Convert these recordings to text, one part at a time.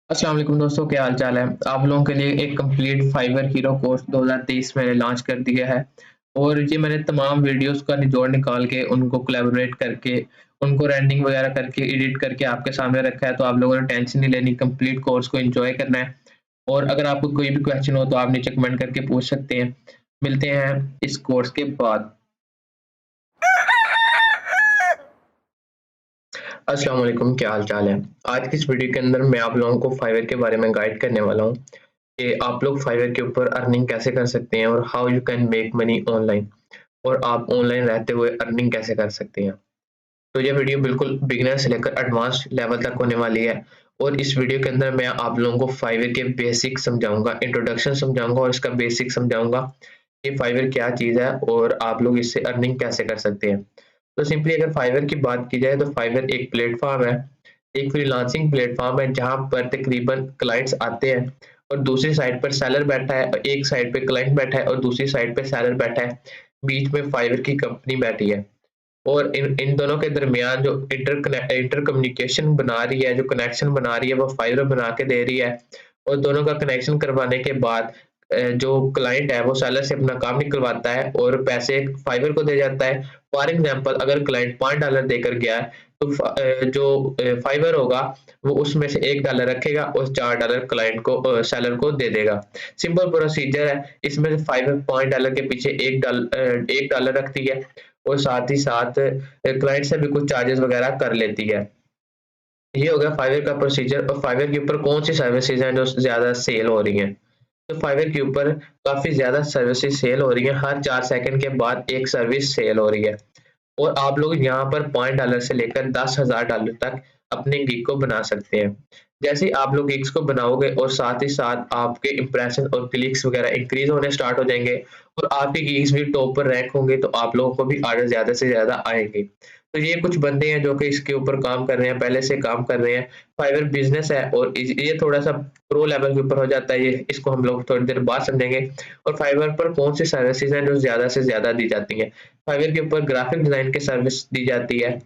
अस्सलाम वालेकुम दोस्तों, क्या हाल चाल है। आप लोगों के लिए एक कंप्लीट फाइवर हीरो कोर्स 2023 मैंने लॉन्च कर दिया है। और ये मैंने तमाम वीडियोस का निचोड़ निकाल के उनको कोलैबोरेट करके उनको रेंडरिंग वगैरह करके एडिट करके आपके सामने रखा है। तो आप लोगों ने टेंशन नहीं लेनी, कंप्लीट कोर्स को एंजॉय करना है। और अगर आपको कोई भी क्वेश्चन हो तो आप नीचे कमेंट करके पूछ सकते हैं। मिलते हैं इस कोर्स के बाद। अस्सलाम वालेकुम, क्या हाल चाल है। आज की इस वीडियो के अंदर मैं आप लोगों को फाइवर के बारे में गाइड करने वाला हूँ कि आप लोग फाइवर के ऊपर अर्निंग कैसे कर सकते हैं और how you can make money online, और आप ऑनलाइन रहते हुए अर्निंग कैसे कर सकते हैं। तो ये वीडियो बिल्कुल बिगिनर से लेकर एडवांस लेवल तक होने वाली है। और इस वीडियो के अंदर मैं आप लोगों को फाइवर के बेसिक समझाऊंगा, इंट्रोडक्शन समझाऊंगा और इसका बेसिक समझाऊंगा कि फाइवर क्या चीज़ है और आप लोग इससे अर्निंग कैसे कर सकते हैं। तो सिंपली अगर फाइवर की बात की जाए तो फाइवर एक प्लेटफॉर्म है, एक फ्रीलांसिंग प्लेटफॉर्म है जहां पर तकरीबन क्लाइंट्स आते हैं और दूसरी साइड पर सेलर बैठा है, और एक साइड पे क्लाइंट बैठा है और दूसरी साइड पे सेलर बैठा है। बीच में फाइवर की कंपनी बैठी है और इन इन दोनों के दरमियान जो इंटर कम्युनिकेशन बना रही है, जो कनेक्शन बना रही है, वो फाइबर बना के दे रही है। और दोनों का कनेक्शन करवाने के बाद जो क्लाइंट है वो सेलर से अपना काम निकलवाता है और पैसे फाइबर को दे जाता है। फॉर एग्जांपल अगर क्लाइंट $5 देकर गया है तो जो फाइबर होगा वो उसमें से $1 रखेगा और $4 क्लाइंट को सेलर को दे देगा। सिंपल प्रोसीजर है। इसमें से फाइबर $5 के पीछे $1 रखती है और साथ ही साथ क्लाइंट से भी कुछ चार्जेस वगैरह कर लेती है। ये हो गया फाइवर का प्रोसीजर। और फाइवर के ऊपर कौन सी सर्विसेज हैं जो ज्यादा सेल हो रही हैं। तो फाइवर के ऊपर काफी ज्यादा सर्विसेज सेल हो रही हैं, हर 4 सेकंड के बाद एक सर्विस सेल हो रही है। और आप लोग यहाँ पर $5 से लेकर $10,000 तक अपने गिग को बना सकते हैं। जैसे ही आप लोग गिग्स को बनाओगे और साथ ही साथ आपके इंप्रेशन और क्लिक्स वगैरह इंक्रीज होने स्टार्ट हो जाएंगे और आपके गिग्स भी टॉप पर रैंक होंगे तो आप लोगों को भी ऑर्डर ज्यादा से ज्यादा आएंगे। तो ये कुछ बंदे हैं जो कि इसके ऊपर काम कर रहे हैं, पहले से काम कर रहे हैं। फाइवर बिजनेस है और ये थोड़ा सा प्रो लेवल के ऊपर हो जाता है, ये इसको हम लोग थोड़ी देर बाद समझेंगे। और फाइवर पर कौन सी सर्विसेज हैं जो ज्यादा से ज्यादा दी जाती हैं। फाइवर के ऊपर ग्राफिक डिजाइन की सर्विस दी जाती है।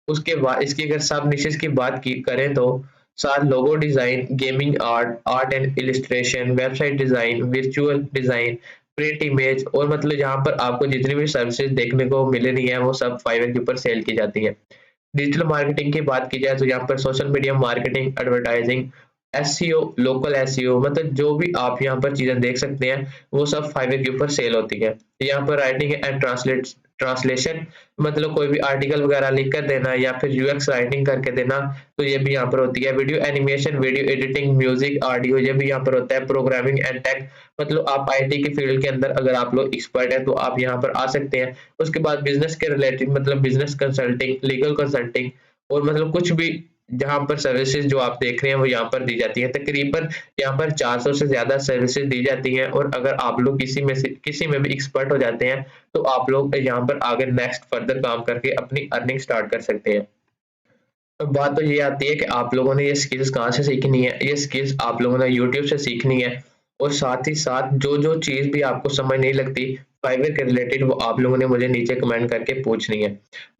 उसके बाद इसकी अगर सब निशेस की बात की करें तो साथ logo design, gaming art, art and illustration, website design, visual design, print image, और मतलब यहाँ पर आपको जितनी भी सर्विसेज देखने को मिल रही है वो सब फाइवर के ऊपर सेल की जाती है। डिजिटल मार्केटिंग की बात की जाए तो यहाँ पर social media marketing, advertising, SEO, local SEO, मतलब जो भी आप यहाँ पर चीजें देख सकते हैं वो सब फाइवर के ऊपर सेल होती है। यहाँ पर राइटिंग एंड ट्रांसलेशन, मतलब कोई भी आर्टिकल वगैरह लिख कर देना या फिर यूएक्स राइटिंग करके देना, तो ये भी यहाँ पर होती है। Video animation, video editing, music, audio, ये भी यहाँ पर होता है। प्रोग्रामिंग एंड टेक, मतलब आप आईटी के फील्ड के अंदर अगर आप लोग एक्सपर्ट हैं तो आप यहाँ पर आ सकते हैं। उसके बाद बिजनेस के रिलेटेड, मतलब बिजनेस कंसल्टिंग, लीगल कंसल्टिंग, और मतलब कुछ भी जहाँ पर सर्विसेज जो आप देख रहे हैं वो यहाँ पर दी जाती है। तकरीबन यहाँ पर 400 से ज्यादा सर्विसेज दी जाती हैं और अगर आप लोग किसी में भी एक्सपर्ट हो जाते हैं तो आप लोग यहाँ पर आगे नेक्स्ट फर्दर काम करके अपनी अर्निंग स्टार्ट कर सकते हैं। अब बात तो ये आती है कि आप लोगों ने ये स्किल्स कहाँ से सीखनी है। ये स्किल्स आप लोगों ने यूट्यूब से सीखनी है। और साथ ही साथ जो जो चीज़ भी आपको समझ नहीं लगती फाइवर के रिलेटेड, वो आप लोगों ने मुझे नीचे कमेंट करके पूछनी है।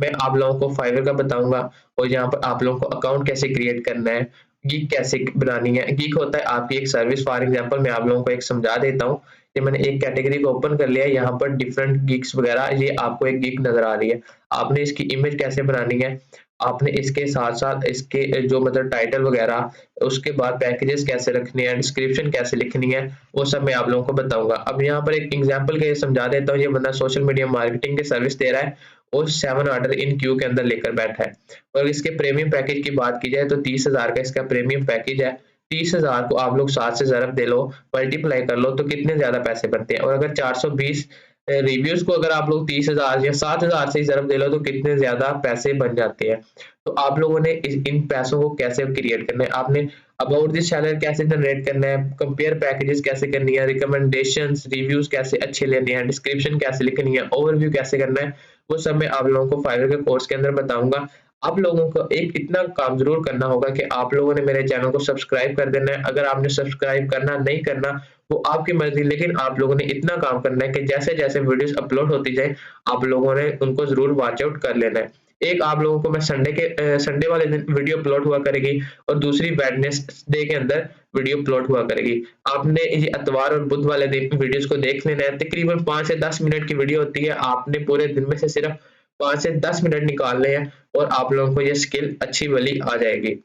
मैं आप लोगों को फाइवर का बताऊंगा और यहाँ पर आप लोगों को अकाउंट कैसे क्रिएट करना है, गीक कैसे बनानी है। गीक होता है आपकी एक सर्विस। फॉर एग्जांपल मैं आप लोगों को एक समझा देता हूँ। ये मैंने एक कैटेगरी को ओपन कर लिया है, यहाँ पर डिफरेंट गीक्स वगैरह, ये आपको एक गीक नजर आ रही है। आपने इसकी इमेज कैसे बनानी है, आपने इसके साथ-साथ इसके जो मतलब टाइटल वगैरह, उसके बाद पैकेजेस कैसे रखने हैं, डिस्क्रिप्शन कैसे लिखनी है, वो सब मैं आप लोगों को बताऊँगा। अब यहाँ पर एक एग्जांपल के समझा देता हूँ। ये बंदा सोशल मीडिया मार्केटिंग की सर्विस दे रहा है और 7 ऑर्डर इन क्यू के अंदर लेकर बैठा है। और इसके प्रीमियम पैकेज की बात की जाए तो 30,000 का इसका प्रीमियम पैकेज है। 30,000 को आप लोग 7 से ज़रब दे लो, मल्टीप्लाई कर लो तो कितने ज़्यादा पैसे बनते हैं। और अगर 420 रिव्यूज को अगर आप लोग 30,000 या 7,000 से ही ज़रब दे लो तो कितने ज़्यादा पैसे बन जाते हैं। तो आप लोगों ने इन पैसों को कैसे क्रिएट करना है, आपने अबाउट दिस चैनल कैसे जनरेट करना है, कंपेयर पैकेजेस कैसे करनी है, रिकमेंडेशंस, रिव्यूज कैसे अच्छे लेने हैं, डिस्क्रिप्शन कैसे लिखनी है, ओवरव्यू कैसे करना है, वो सब मैं आप लोगों को फाइवर के कोर्स के अंदर बताऊंगा। आप लोगों को एक इतना काम जरूर करना होगा कि आप लोगों ने मेरे चैनल को सब्सक्राइब कर देना है। अगर आपने सब्सक्राइब करना नहीं करना वो आपकी मर्जी, लेकिन आप लोगों ने इतना काम करना है कि जैसे जैसे वीडियोस अपलोड होती जाए आप लोगों ने उनको जरूर वॉच आउट कर लेना है। एक आप लोगों को मैं संडे वाले दिन वीडियो अपलोड हुआ करेगी और दूसरी वेडनेसडे के अंदर वीडियो अपलोड हुआ करेगी। आपने ये इतवार और बुध वाले दिन वीडियोज़ को देख लेना है, तकरीबन 5 से 10 मिनट की वीडियो होती है, आपने पूरे दिन में से सिर्फ 5 से 10 मिनट निकालने हैं और आप लोगों को ये स्किल अच्छी वाली आ जाएगी।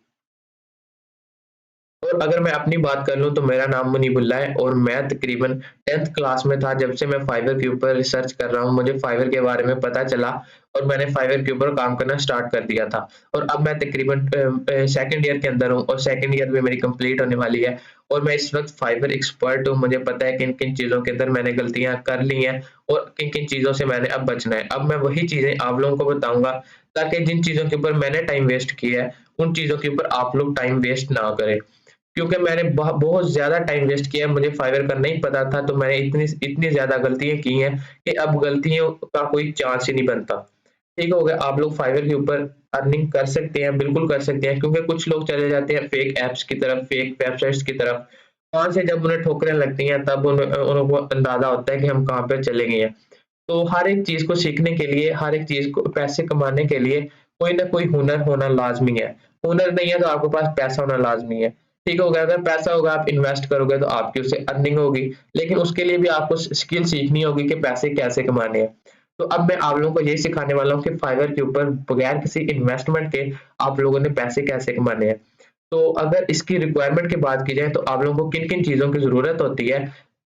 और अगर मैं अपनी बात कर लूँ तो मेरा नाम मुनीबुल्लाह है और मैं तकरीबन 10th क्लास में था जब से मैं फाइवर के ऊपर रिसर्च कर रहा हूँ। मुझे फाइवर के बारे में पता चला और मैंने फाइवर के ऊपर काम करना स्टार्ट कर दिया था। और अब मैं तकरीबन सेकंड ईयर के अंदर हूँ और सेकंड ईयर भी मेरी कंप्लीट होने वाली है और मैं इस वक़्त फाइवर एक्सपर्ट हूँ। मुझे पता है किन-किन चीज़ों के अंदर मैंने गलतियाँ कर ली हैं और किन-किन चीज़ों से मैंने अब बचना है। अब मैं वही चीज़ें आप लोगों को बताऊँगा ताकि जिन चीज़ों के ऊपर मैंने टाइम वेस्ट किया है, उन चीज़ों के ऊपर आप लोग टाइम वेस्ट ना करें। क्योंकि मैंने बहुत ज़्यादा टाइम वेस्ट किया है, मुझे फाइवर का नहीं पता था, तो मैंने इतनी इतनी ज़्यादा गलतियाँ की हैं कि अब गलतियों का कोई चांस ही नहीं बनता। ठीक हो गया, आप लोग फाइवर के ऊपर अर्निंग कर सकते हैं, बिल्कुल कर सकते हैं क्योंकि कुछ लोग चले जाते हैं फेक ऐप्स की तरफ, फेक वेबसाइट्स की तरफ। वहाँ से जब उन्हें ठोकरें लगती हैं, तब उनको अंदाज़ा होता है कि हम कहाँ पे चले गए हैं। तो हर एक चीज़ को सीखने के लिए, हर एक चीज़ को पैसे कमाने के लिए कोई ना कोई हुनर होना लाज़मी है। हुनर नहीं है तो आपके पास पैसा होना लाज़मी है। ठीक हो गया, अगर पैसा होगा आप इन्वेस्ट करोगे तो आपकी उससे अर्निंग होगी, लेकिन उसके लिए भी आपको स्किल सीखनी होगी कि पैसे कैसे कमाने हैं। तो अब मैं आप लोगों को यही सिखाने वाला हूँ कि फाइवर के ऊपर बगैर किसी इन्वेस्टमेंट के आप लोगों ने पैसे कैसे कमाने हैं। तो अगर इसकी रिक्वायरमेंट की बात की जाए तो आप लोगों को किन-किन चीज़ों की ज़रूरत होती है।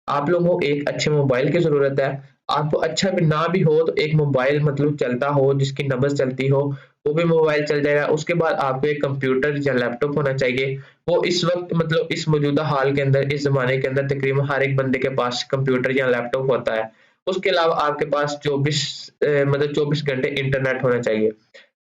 आप लोगों को एक अच्छे मोबाइल की ज़रूरत है। आपको अच्छा भी ना भी हो तो एक मोबाइल मतलब चलता हो, जिसकी नब्ज़ चलती हो, वो भी मोबाइल चल जाएगा। उसके बाद आपको एक कंप्यूटर या लैपटॉप होना चाहिए। वो इस वक़्त मतलब इस मौजूदा हाल के अंदर, इस ज़माने के अंदर तकरीबन हर एक बंदे के पास कंप्यूटर या लैपटॉप होता है। उसके अलावा आपके पास 24 घंटे इंटरनेट होना चाहिए।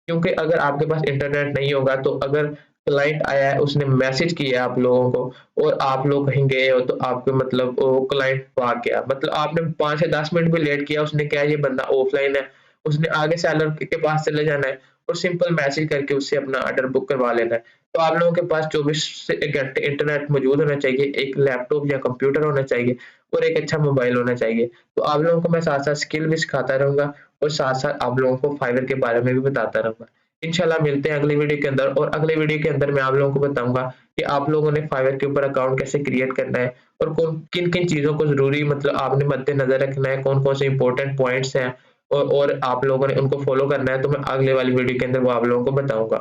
क्योंकि अगर आपके पास इंटरनेट नहीं होगा तो अगर क्लाइंट आया है, उसने मैसेज किया है आप लोगों को और आप लोग कहीं गए हो तो आपको मतलब वो क्लाइंट भाग गया। मतलब आपने 5 से 10 मिनट भी लेट किया, उसने क्या है ये बंदा ऑफलाइन है, उसने आगे सेलर के पास चले जाना है और सिंपल मैसेज करके उससे अपना ऑर्डर बुक करवा लेना है। तो आप लोगों के पास 24 से घंटे इंटरनेट मौजूद होना चाहिए, एक लैपटॉप या कंप्यूटर होना चाहिए और एक अच्छा मोबाइल होना चाहिए। तो आप लोगों को मैं साथ-साथ स्किल भी सिखाता रहूँगा और साथ-साथ आप लोगों को फाइवर के बारे में भी बताता रहूँगा। इंशाल्लाह मिलते हैं अगली वीडियो के अंदर और अगली वीडियो के अंदर मैं आप लोगों को बताऊँगा कि आप लोगों ने फाइवर के ऊपर अकाउंट कैसे क्रिएट करना है और कौन किन-किन चीज़ों को ज़रूरी मतलब आपने मद्देनज़र रखना है, कौन-कौन से इम्पोर्टेंट पॉइंट्स हैं और आप लोगों ने उनको फ़ॉलो करना है, तो मैं अगले वाली वीडियो के अंदर वो आप लोगों को बताऊँगा।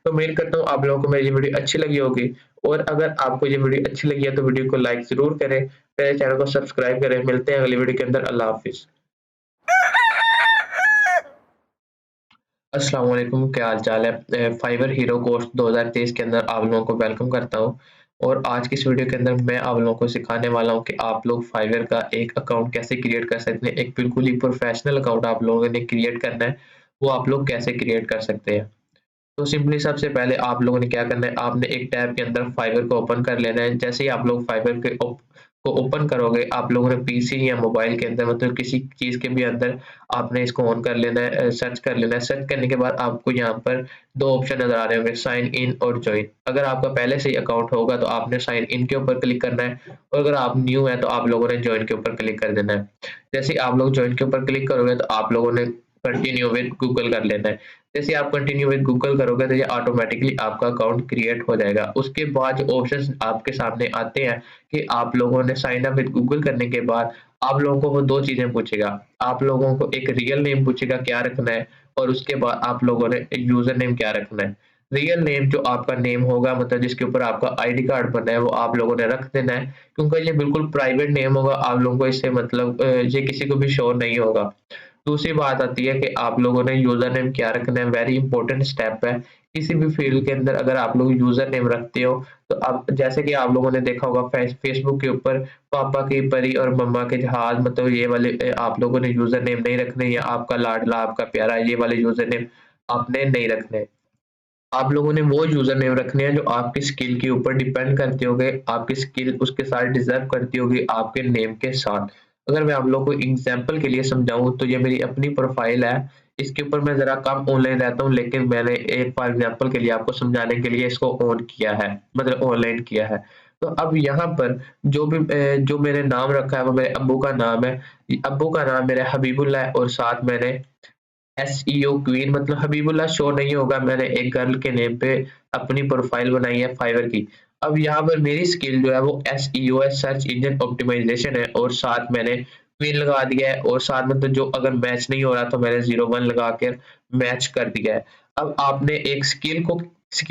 तो उम्मीद करता हूँ आप लोगों को मेरी ये वीडियो अच्छी लगी होगी और अगर आपको ये वीडियो अच्छी लगी है तो वीडियो को लाइक ज़रूर करें, मेरे चैनल को सब्सक्राइब करें। मिलते हैं अगली वीडियो के अंदर। अल्लाह हाफ़िज़। अस्सलाम वालेकुम, क्या हाल-चाल है? फाइवर हीरो कोर्स 2023 के अंदर आप लोगों को वेलकम करता हूँ और आज की इस वीडियो के अंदर मैं आप लोगों को सिखाने वाला हूँ कि आप लोग फाइवर का एक अकाउंट कैसे क्रिएट कर सकते हैं। एक बिल्कुल ही प्रोफ़ेशनल अकाउंट आप लोगों ने क्रिएट करना है, वो आप लोग कैसे क्रिएट कर सकते हैं। तो सिंपली सबसे पहले आप लोगों ने क्या करना है, आपने एक टैब के अंदर फाइवर को ओपन कर लेना है। जैसे ही आप लोग फाइवर को ओपन करोगे, आप लोगों ने पीसी या मोबाइल के अंदर मतलब किसी चीज़ के भी अंदर आपने इसको ऑन कर लेना है, सर्च कर लेना है। सर्च करने के बाद आपको यहाँ पर 2 ऑप्शन नज़र आ रहे होंगे, साइन इन और जॉइन। अगर आपका पहले से ही अकाउंट होगा तो आपने साइन इन के ऊपर क्लिक करना है और अगर आप न्यू हैं तो आप लोगों ने जॉइन के ऊपर क्लिक कर देना है। जैसे ही आप लोग जॉइन के ऊपर क्लिक करोगे तो आप लोगों ने कंटिन्यू विद गूगल कर लेना है। जैसे आप कंटिन्यू विद गूगल करोगे तो ये ऑटोमेटिकली आपका अकाउंट क्रिएट हो जाएगा। उसके बाद जो ऑप्शंस आपके सामने आते हैं कि आप लोगों ने साइन अप विद गूगल करने के बाद आप लोगों को वो 2 चीज़ें पूछेगा। आप लोगों को एक रियल नेम पूछेगा क्या रखना है और उसके बाद आप लोगों ने यूज़र नेम क्या रखना है। रियल नेम जो आपका नेम होगा मतलब जिसके ऊपर आपका आईडी कार्ड बना है वो आप लोगों ने रख देना है क्योंकि ये बिल्कुल प्राइवेट नेम होगा। आप लोगों को इससे मतलब ये किसी को भी शो नहीं होगा। दूसरी बात आती है कि आप लोगों ने यूज़र नेम क्या रखना है, वेरी इंपॉर्टेंट स्टेप है। किसी भी फ़ील्ड के अंदर अगर आप लोग यूज़र नेम रखते हो, तो अब जैसे कि आप लोगों ने देखा होगा फ़ेसबुक के ऊपर पापा की परी और मम्मा के जहाज मतलब ये वाले आप लोगों ने यूज़र नेम नहीं रखने या आपका लाडला, आपका प्यारा ये वाले यूज़र नेम आपने नहीं रखने। आप लोगों ने वो यूज़र नेम रखने हैं जो आपकी स्किल के ऊपर डिपेंड करते होंगे, आपकी स्किल उसके साथ डिज़र्व करती होगी आपके नेम के साथ। अगर मैं आप लोगों को एग्ज़ाम्पल के लिए समझाऊँ तो ये मेरी अपनी प्रोफ़ाइल है, इसके ऊपर मैं ज़रा कम ऑनलाइन रहता हूँ लेकिन मैंने एक फॉर एग्ज़ाम्पल के लिए आपको समझाने के लिए इसको ऑन किया है, मतलब ऑनलाइन किया है। तो अब यहाँ पर जो मैंने नाम रखा है वो मेरे अब्बू का नाम है। अब्बू का नाम मेरा हबीबुल्लाह है और साथ मैंने एसईओ क्वीन मतलब हबीबुल्लाह शो नहीं होगा, मैंने एक गर्ल के नेम पे अपनी प्रोफाइल बनाई है फाइवर की। अब यहाँ पर मेरी स्किल जो है वो एसईओ है, सर्च इंजन ऑप्टिमाइजेशन है, और साथ मैंने क्वीन लगा दिया है, और साथ में तो जो अगर मैच नहीं हो रहा तो मैंने 01 लगा कर मैच कर दिया है। अब आपने एक स्किल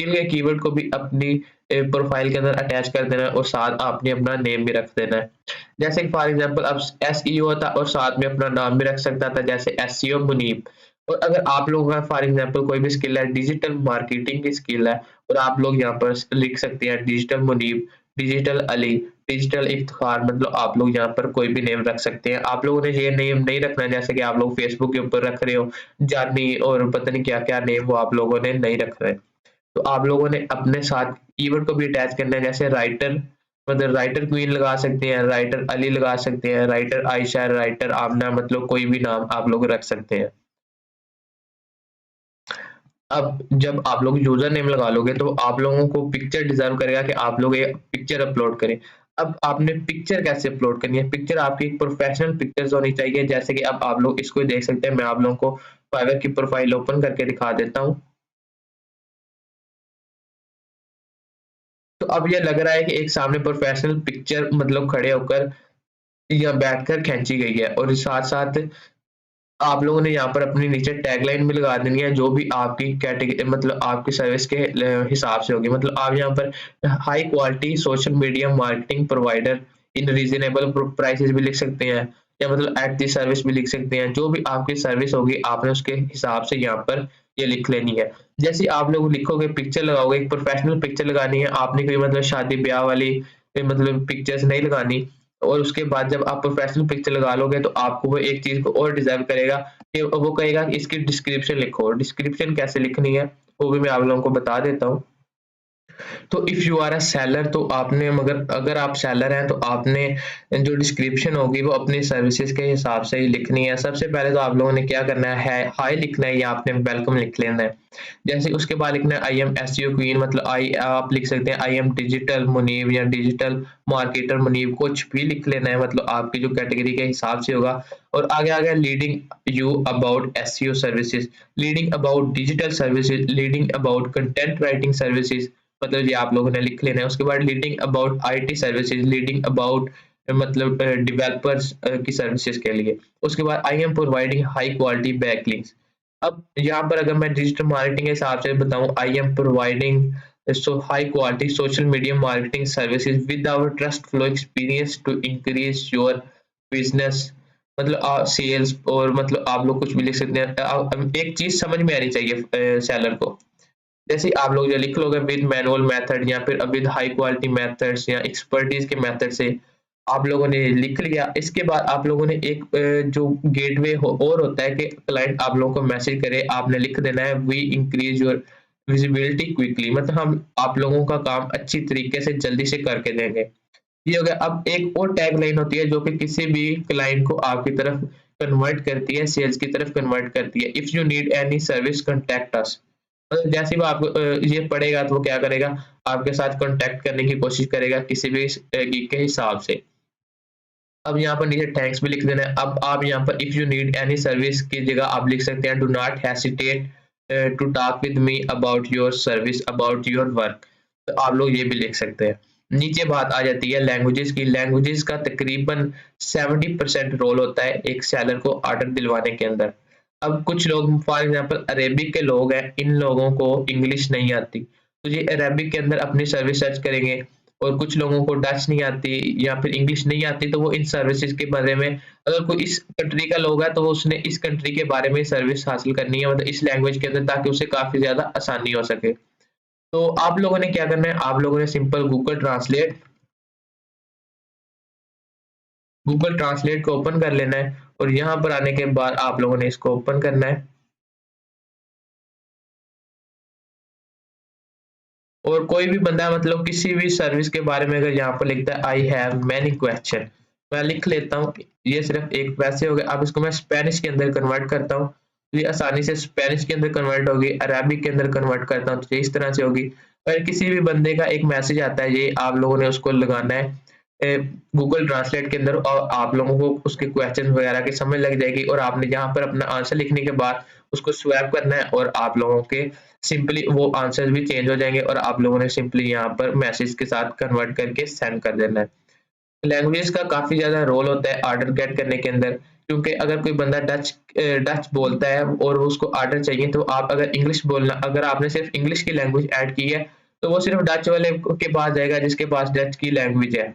के कीवर्ड को भी अपनी प्रोफाइल के अंदर अटैच कर देना है, और साथ आपने अपना नेम भी रख देना है। जैसे कि फॉर एग्जांपल अब एसईओ था और साथ में अपना नाम भी रख सकता था, जैसे एसईओ मुनीब। और अगर आप लोगों का फॉर एग्जांपल कोई भी स्किल है, डिजिटल मार्केटिंग की स्किल है, और आप लोग यहाँ पर लिख सकते हैं digital Munib, digital Ali, digital Iftikhar, मतलब आप लोग यहाँ पर कोई भी नेम रख सकते हैं। आप लोगों ने ये नेम नहीं रखना है जैसे कि आप लोग फेसबुक के ऊपर रख रहे हो जानी और पता नहीं क्या क्या नेम, वो आप लोगों ने नहीं रख रहे। तो आप लोगों ने अपने साथ कीवर्ड को भी अटैच करना है, जैसे राइटर, मतलब राइटर क्वीन लगा सकते हैं, राइटर अली लगा सकते हैं, राइटर आयशा, राइटर आमना, मतलब कोई भी नाम आप लोग रख सकते हैं। अब जब आप लोग यूजर नेम लगा लोगे तो आप लोगों को पिक्चर डिजर्व करेगा कि आप लोग एक पिक्चर अपलोड करें। अब आपने पिक्चर कैसे अपलोड करनी है, पिक्चर आपकी एक प्रोफेशनल पिक्चर्स होनी चाहिए, जैसे कि अब आप लोग इसको देख सकते हैं। मैं आप लोगों को फाइवर की प्रोफाइल ओपन करके दिखा देता हूँ। तो अब ये लग रहा है कि एक सामने प्रोफेशनल पिक्चर मतलब खड़े होकर या बैठकर खींची गई है, और साथ साथ आप लोगों ने यहाँ पर अपनी नीचे टैगलाइन भी लगा देनी है, जो भी आपकी कैटेगरी मतलब आपकी सर्विस के हिसाब से होगी। मतलब आप यहाँ पर high quality social media marketing provider in reasonable prices भी लिख सकते हैं, या मतलब एट दी सर्विस भी लिख सकते हैं। जो भी आपकी सर्विस होगी आपने उसके हिसाब से यहाँ पर ये लिख लेनी है। जैसे आप लोग लिखोगे पिक्चर लगाओगे, एक प्रोफेशनल पिक्चर लगानी है आपने, कोई मतलब शादी ब्याह वाली मतलब पिक्चर्स नहीं लगानी। और उसके बाद जब आप प्रोफेशनल पिक्चर लगा लोगे तो आपको वो एक चीज को और डिजर्व करेगा कि वो कहेगा कि इसकी डिस्क्रिप्शन लिखो। डिस्क्रिप्शन कैसे लिखनी है वो भी मैं आप लोगों को बता देता हूँ। तो if you are a seller, तो आपने मगर अगर आप सेलर हैं तो आपने जो डिस्क्रिप्शन होगी वो अपनी सर्विसेज के हिसाब से ही लिखनी है। सबसे पहले तो आप लोगों ने क्या करना है, हाई लिखना है या आपने वेलकम लिख लेना है। जैसे उसके बाद लिखना है आई एम एसईओ क्वीन, मतलब आई आप लिख सकते हैं आई एम डिजिटल मुनीब या डिजिटल मार्केटर मुनीब, कुछ भी लिख लेना है, मतलब आपकी जो कैटेगरी के हिसाब से होगा। और आगे आगे leading you about SEO services, leading about digital services, leading about content writing services, मतलब ये आप लोगों ने लिख लेना है। उसके बाद leading about IT services, leading about मतलब डेवलपर्स की सर्विसेज के लिए। उसके बाद आई am providing high quality backlinks. अब यहाँ पर अगर मैं डिजिटल मार्केटिंग के हिसाब से बताऊं, I am providing so high quality social media marketing services with our trust flow experience to increase your business, मतलब सेल्स, और मतलब आप लोग कुछ भी लिख सकते हैं। एक चीज समझ में आनी चाहिए सेलर को। जैसे आप लोग जो लिख लोगे विद मैनुअल मेथड या फिर विद हाई क्वालिटी मेथड्स या एक्सपर्टीज के मेथड से आप लोगों ने लिख लिया। इसके बाद आप लोगों ने एक जो गेटवे और होता है कि क्लाइंट आप लोगों को मैसेज करे, आपने लिख देना है we increase your visibility quickly, मतलब हम आप लोगों का काम अच्छी तरीके से जल्दी से करके देंगे। ये हो गया। अब एक और टैग लाइन होती है जो कि किसी भी क्लाइंट को आपकी तरफ कन्वर्ट करती है, सेल्स की तरफ कन्वर्ट करती है। If you need any service contact us, मतलब जैसे ही वो आपको ये पढ़ेगा तो वो क्या करेगा, आपके साथ कॉन्टैक्ट करने की कोशिश करेगा किसी भी गिग के हिसाब से। अब यहाँ पर नीचे थैंक्स भी लिख देना है। अब आप यहाँ पर if you need any service की जगह आप लिख सकते हैं do not hesitate to talk with me about your service about your work, तो आप लोग ये भी लिख सकते हैं। नीचे बात आ जाती है लैंग्वेजेस की। लैंग्वेजेस का तकरीबन 70% रोल होता है एक सेलर को ऑर्डर दिलवाने के अंदर। अब कुछ लोग फॉर एग्जांपल अरेबिक के लोग हैं, इन लोगों को इंग्लिश नहीं आती, तो ये अरेबिक के अंदर अपनी सर्विस सर्च करेंगे। और कुछ लोगों को डच नहीं आती या फिर इंग्लिश नहीं आती, तो वो इन सर्विसेज के बारे में, अगर कोई इस कंट्री का लोग है तो वो उसने इस कंट्री के बारे में सर्विस हासिल करनी है, मतलब इस लैंग्वेज के अंदर, ताकि उसे काफी ज्यादा आसानी हो सके। तो आप लोगों ने क्या करना है, आप लोगों ने सिंपल गूगल ट्रांसलेट को ओपन कर लेना है, और यहाँ पर आने के बाद आप लोगों ने इसको ओपन करना है। और कोई भी बंदा मतलब किसी भी सर्विस के बारे में अगर यहाँ पर लिखता है आई हैव मैनी क्वेश्चन, मैं लिख लेता हूँ, ये सिर्फ एक वैसे हो गया। अब इसको मैं स्पेनिश के अंदर कन्वर्ट करता हूँ, तो ये आसानी से स्पेनिश के अंदर कन्वर्ट होगी, अरबिक के अंदर कन्वर्ट करता हूँ तो ये इस तरह से होगी। अगर किसी भी बंदे का एक मैसेज आता है, ये आप लोगों ने उसको लगाना है गूगल ट्रांसलेट के अंदर, और आप लोगों को उसके क्वेश्चन वगैरह की समझ लग जाएगी, और आपने यहाँ पर अपना आंसर लिखने के बाद उसको स्वैप करना है और आप लोगों के सिंपली वो आंसर भी चेंज हो जाएंगे और आप लोगों ने सिंपली यहाँ पर मैसेज के साथ कन्वर्ट करके सेंड कर देना है। लैंग्वेज का काफी ज्यादा रोल होता है ऑर्डर गेट करने के अंदर, क्योंकि अगर कोई बंदा डच बोलता है और उसको ऑर्डर चाहिए, तो आप अगर इंग्लिश बोलना, अगर आपने सिर्फ इंग्लिश की लैंग्वेज ऐड की है तो वो सिर्फ डच वाले के पास जाएगा जिसके पास डच की लैंग्वेज है।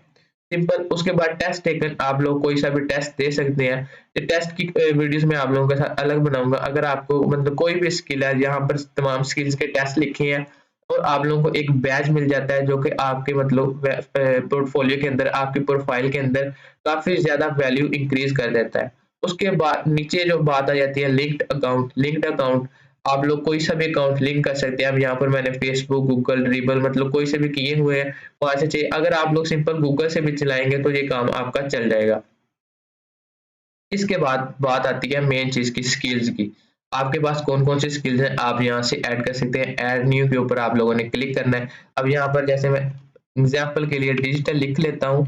सिंपल। उसके बाद टेस्ट टेकन, आप लोग कोई सा भी टेस्ट दे सकते हैं। ये टेस्ट की वीडियोस में आप लोगों के साथ अलग बनाऊंगा। अगर आपको मतलब कोई भी स्किल है, यहाँ पर तमाम स्किल्स के टेस्ट लिखे हैं और आप लोगों को एक बैच मिल जाता है जो कि आपके मतलब पोर्टफोलियो के अंदर, आपकी प्रोफाइल के अंदर काफी ज्यादा वैल्यू इंक्रीज कर देता है। उसके बाद नीचे जो बात आ जाती है लिंक्ड अकाउंट। लिंक्ड अकाउंट आप लोग कोई सा भी अकाउंट लिंक कर सकते हैं। अब यहाँ पर मैंने फेसबुक, गूगल, ड्रिबल मतलब कोई से भी किए हुए हैं, वहां से चाहिए। अगर आप लोग सिंपल गूगल से भी चलाएंगे तो ये काम आपका चल जाएगा। इसके बाद बात आती है मेन चीज की, स्किल्स की। आपके पास कौन कौन सी स्किल्स हैं, आप यहाँ से ऐड कर सकते हैं। ऐड न्यू के ऊपर आप लोगों ने क्लिक करना है। अब यहाँ पर जैसे मैं एग्जाम्पल के लिए डिजिटल लिख लेता हूँ।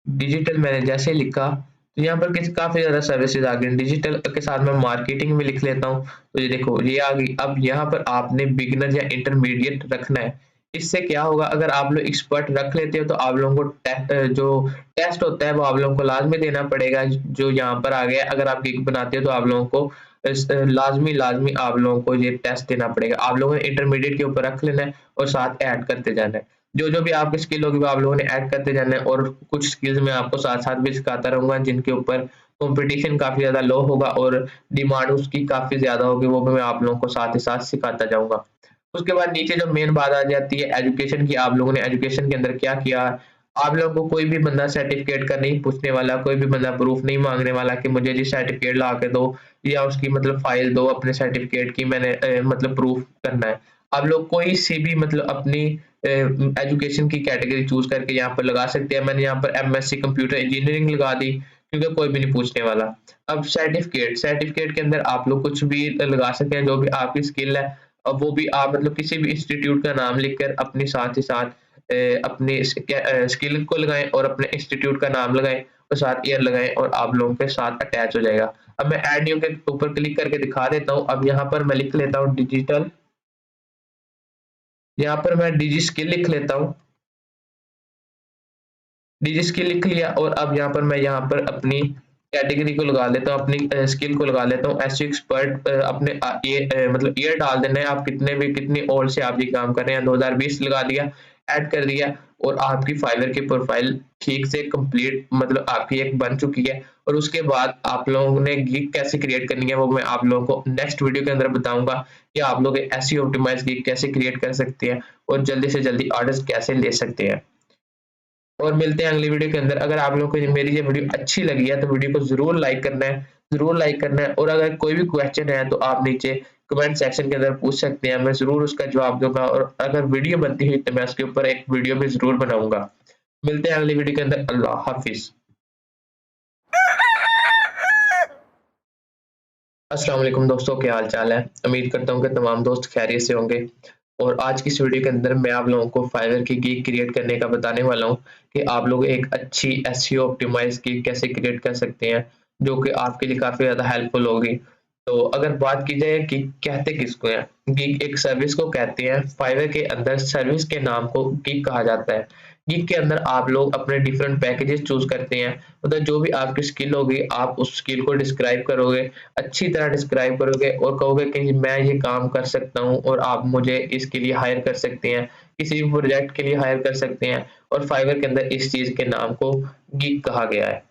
डिजिटल मैंने जैसे लिखा तो यहाँ पर किस काफी ज्यादा सर्विसेज आ गई। डिजिटल के साथ मैं मार्केटिंग में लिख लेता हूँ तो ये देखो ये आ गई। अब यहाँ पर आपने बिगिनर या इंटरमीडिएट रखना है। इससे क्या होगा, अगर आप लोग एक्सपर्ट रख लेते हो तो आप लोगों को जो टेस्ट होता है वो आप लोगों को लाजमी देना पड़ेगा। जो यहाँ पर आ गया, अगर आप गिग बनाते हो तो आप लोगों को लाजमी लाजमी आप लोगों को ये टेस्ट देना पड़ेगा। आप लोगों ने इंटरमीडिएट के ऊपर रख लेना है और साथ ऐड करते जाना है। जो जो भी आपकी स्किल होगी वो आप लोगों ने ऐड करते जाना है। और कुछ स्किल्स मैं आपको साथ साथ भी सिखाता रहूंगा जिनके ऊपर कंपटीशन काफी ज्यादा लो होगा और डिमांड उसकी काफी ज्यादा होगी, वो भी मैं आप लोगों को साथ ही साथ सिखाता जाऊंगा। उसके बाद नीचे जो मेन बात आ जाती है एजुकेशन की। आप लोगों ने एजुकेशन के अंदर क्या किया। आप लोगों को कोई भी बंदा सर्टिफिकेट का नहीं पूछने वाला, कोई भी बंदा प्रूफ नहीं मांगने वाला कि मुझे जी सर्टिफिकेट ला के दो या उसकी मतलब फाइल दो अपने सर्टिफिकेट की, मैंने मतलब प्रूफ करना है। आप लोग कोई सी भी मतलब अपनी एजुकेशन की कैटेगरी चूज करके यहाँ पर लगा सकते हैं। मैंने यहाँ पर एमएससी कंप्यूटर इंजीनियरिंग लगा दी क्योंकि कोई भी नहीं पूछने वाला। अब सर्टिफिकेट, सर्टिफिकेट के अंदर आप लोग कुछ भी लगा सकते हैं जो भी आपकी स्किल है। अब वो भी आप मतलब किसी भी इंस्टीट्यूट का नाम लिखकर अपने साथ ही साथ अपने स्किल को लगाएं और अपने इंस्टीट्यूट का नाम लगाएं और साथ ईयर लगाएं और आप लोगों के साथ अटैच हो जाएगा। अब मैं ऐड न्यू के ऊपर क्लिक करके दिखा देता हूँ। अब यहाँ पर मैं लिख लेता हूँ डिजिटल, यहाँ पर मैं डिजी स्किल लिख लेता हूँ। डिजी स्किल लिख लिया और अब यहाँ पर मैं यहाँ पर अपनी कैटेगरी को लगा लेता हूँ, अपनी स्किल को लगा लेता हूँ। एसईओ एक्सपर्ट अपने मतलब ईयर डाल देना है। आप कितने भी कितनी ओल्ड से आप ये काम कर रहे हैं, 2020 लगा दिया, ऐड कर दिया और आपकी फाइवर की प्रोफाइल ठीक से कंप्लीट मतलब आपकी एक बन चुकी है। और उसके बाद आप लोगों ने गिग कैसे क्रिएट करनी है वो मैं आप लोगों को नेक्स्ट वीडियो के अंदर बताऊंगा कि आप लोग एसईओ ऑप्टिमाइज गिग कैसे क्रिएट कर सकते हैं और जल्दी से जल्दी ऑर्डर्स कैसे ले सकते हैं। और मिलते हैं अगली वीडियो के अंदर। अगर आप लोगों को मेरी ये वीडियो अच्छी लगी है तो वीडियो को जरूर लाइक करना है, जरूर लाइक करना है। और अगर कोई भी क्वेश्चन है तो आप नीचे कमेंट सेक्शन के अंदर पूछ सकते हैं, मैं जरूर उसका जवाब दूंगा। और अगर वीडियो बनती हुई तो मैं उसके ऊपर एक वीडियो भी जरूर बनाऊंगा। मिलते हैं अगली वीडियो के अंदर। अल्लाह हाफिज। अस्सलाम वालेकुम दोस्तों, क्या हाल चाल है। उम्मीद करता हूँ कि तमाम दोस्त खैरियत से होंगे। और आज की इस वीडियो के अंदर मैं आप लोगों को फाइवर की गीग क्रिएट करने का बताने वाला हूँ कि आप लोग एक अच्छी एसईओ ऑप्टिमाइज गीग कैसे क्रिएट कर सकते हैं जो कि आपके लिए काफी ज्यादा हेल्पफुल होगी। तो अगर बात की जाए कि कहते किसको है, गीग एक सर्विस को कहते हैं। फाइवर के अंदर सर्विस के नाम को गीग कहा जाता है। गीग के अंदर आप लोग अपने डिफरेंट पैकेजेस चूज करते हैं। मतलब जो भी आपकी स्किल होगी आप उस स्किल को डिस्क्राइब करोगे, अच्छी तरह डिस्क्राइब करोगे और कहोगे कि मैं ये काम कर सकता हूँ और आप मुझे इसके लिए हायर कर सकते हैं, किसी भी प्रोजेक्ट के लिए हायर कर सकते हैं। और फाइवर के अंदर इस चीज के नाम को गीग कहा गया है।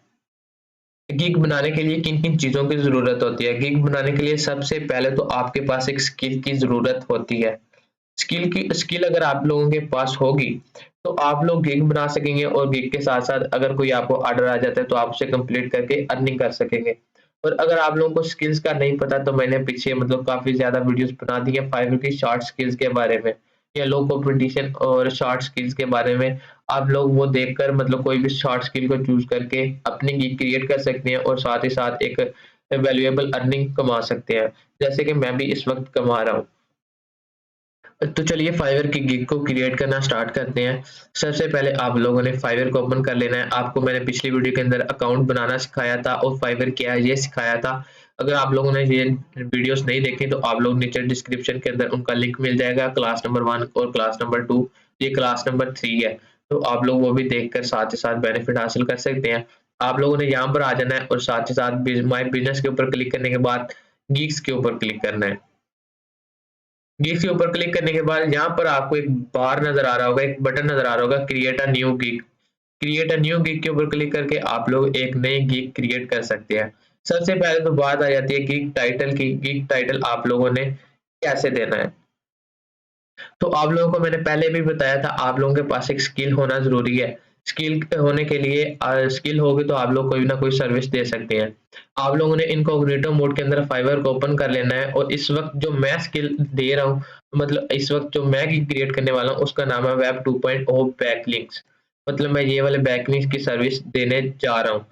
गिग बनाने के लिए किन किन चीजों की जरूरत होती है। गिग बनाने के लिए सबसे पहले तो आपके पास एक स्किल की जरूरत होती है। स्किल अगर आप लोगों के पास होगी तो आप लोग गिग बना सकेंगे और गिग के साथ साथ अगर कोई आपको ऑर्डर आ जाता है तो आप उसे कंप्लीट करके अर्निंग कर सकेंगे। और अगर आप लोगों को स्किल्स का नहीं पता तो मैंने पीछे मतलब काफी ज्यादा वीडियोस बना दी है फाइवर की शॉर्ट स्किल्स के बारे में या लो कंपटीशन और शॉर्ट स्किल्स के बारे में। आप लोग वो देखकर मतलब कोई भी शॉर्ट स्किल को चूज करके अपनी गिग क्रिएट कर सकते हैं और साथ ही साथ एक वैल्यूएबल अर्निंग कमा सकते हैं, जैसे कि मैं भी इस वक्त कमा रहा हूँ। तो चलिए फाइवर की गिग को क्रिएट करना स्टार्ट करते हैं। सबसे पहले आप लोगों ने फाइवर को ओपन कर लेना है। आपको मैंने पिछली वीडियो के अंदर अकाउंट बनाना सिखाया था और फाइवर क्या है ये सिखाया था। अगर आप लोगों ने ये वीडियोस नहीं देखी तो आप लोग नीचे डिस्क्रिप्शन के अंदर उनका लिंक मिल जाएगा, क्लास नंबर 1 और क्लास नंबर 2, ये क्लास नंबर 3 है। तो आप लोग वो भी देखकर साथ ही साथ बेनिफिट हासिल कर सकते हैं। आप लोगों ने यहाँ पर आ जाना है और साथ ही साथ माय बिजनेस के ऊपर क्लिक करने के बाद गीक्स के ऊपर क्लिक करना है। गीक्स के ऊपर क्लिक करने के बाद यहाँ पर आपको एक बार नजर आ रहा होगा, एक बटन नजर आ रहा होगा, create a new geek. Create a new geek के ऊपर क्लिक करके आप लोग एक नई गीक क्रिएट कर सकते हैं। सबसे पहले तो बात आ जाती है गीक टाइटल की। गीक टाइटल आप लोगों ने कैसे देना है? तो आप लोगों को मैंने पहले भी बताया था, आप लोगों के पास एक स्किल होना ज़रूरी है। स्किल होने के लिए स्किल होगी तो आप लोग कोई ना कोई सर्विस दे सकते हैं। आप लोगों ने इनकॉग्निटो मोड के अंदर फाइवर को ओपन कर लेना है और इस वक़्त जो मैं स्किल दे रहा हूँ, मतलब इस वक़्त जो मैं क्रिएट करने वाला हूँ, उसका नाम है वेब 2.0 बैकलिंक्स। मतलब मैं ये वाले बैकलिंक्स की सर्विस देने जा रहा हूँ।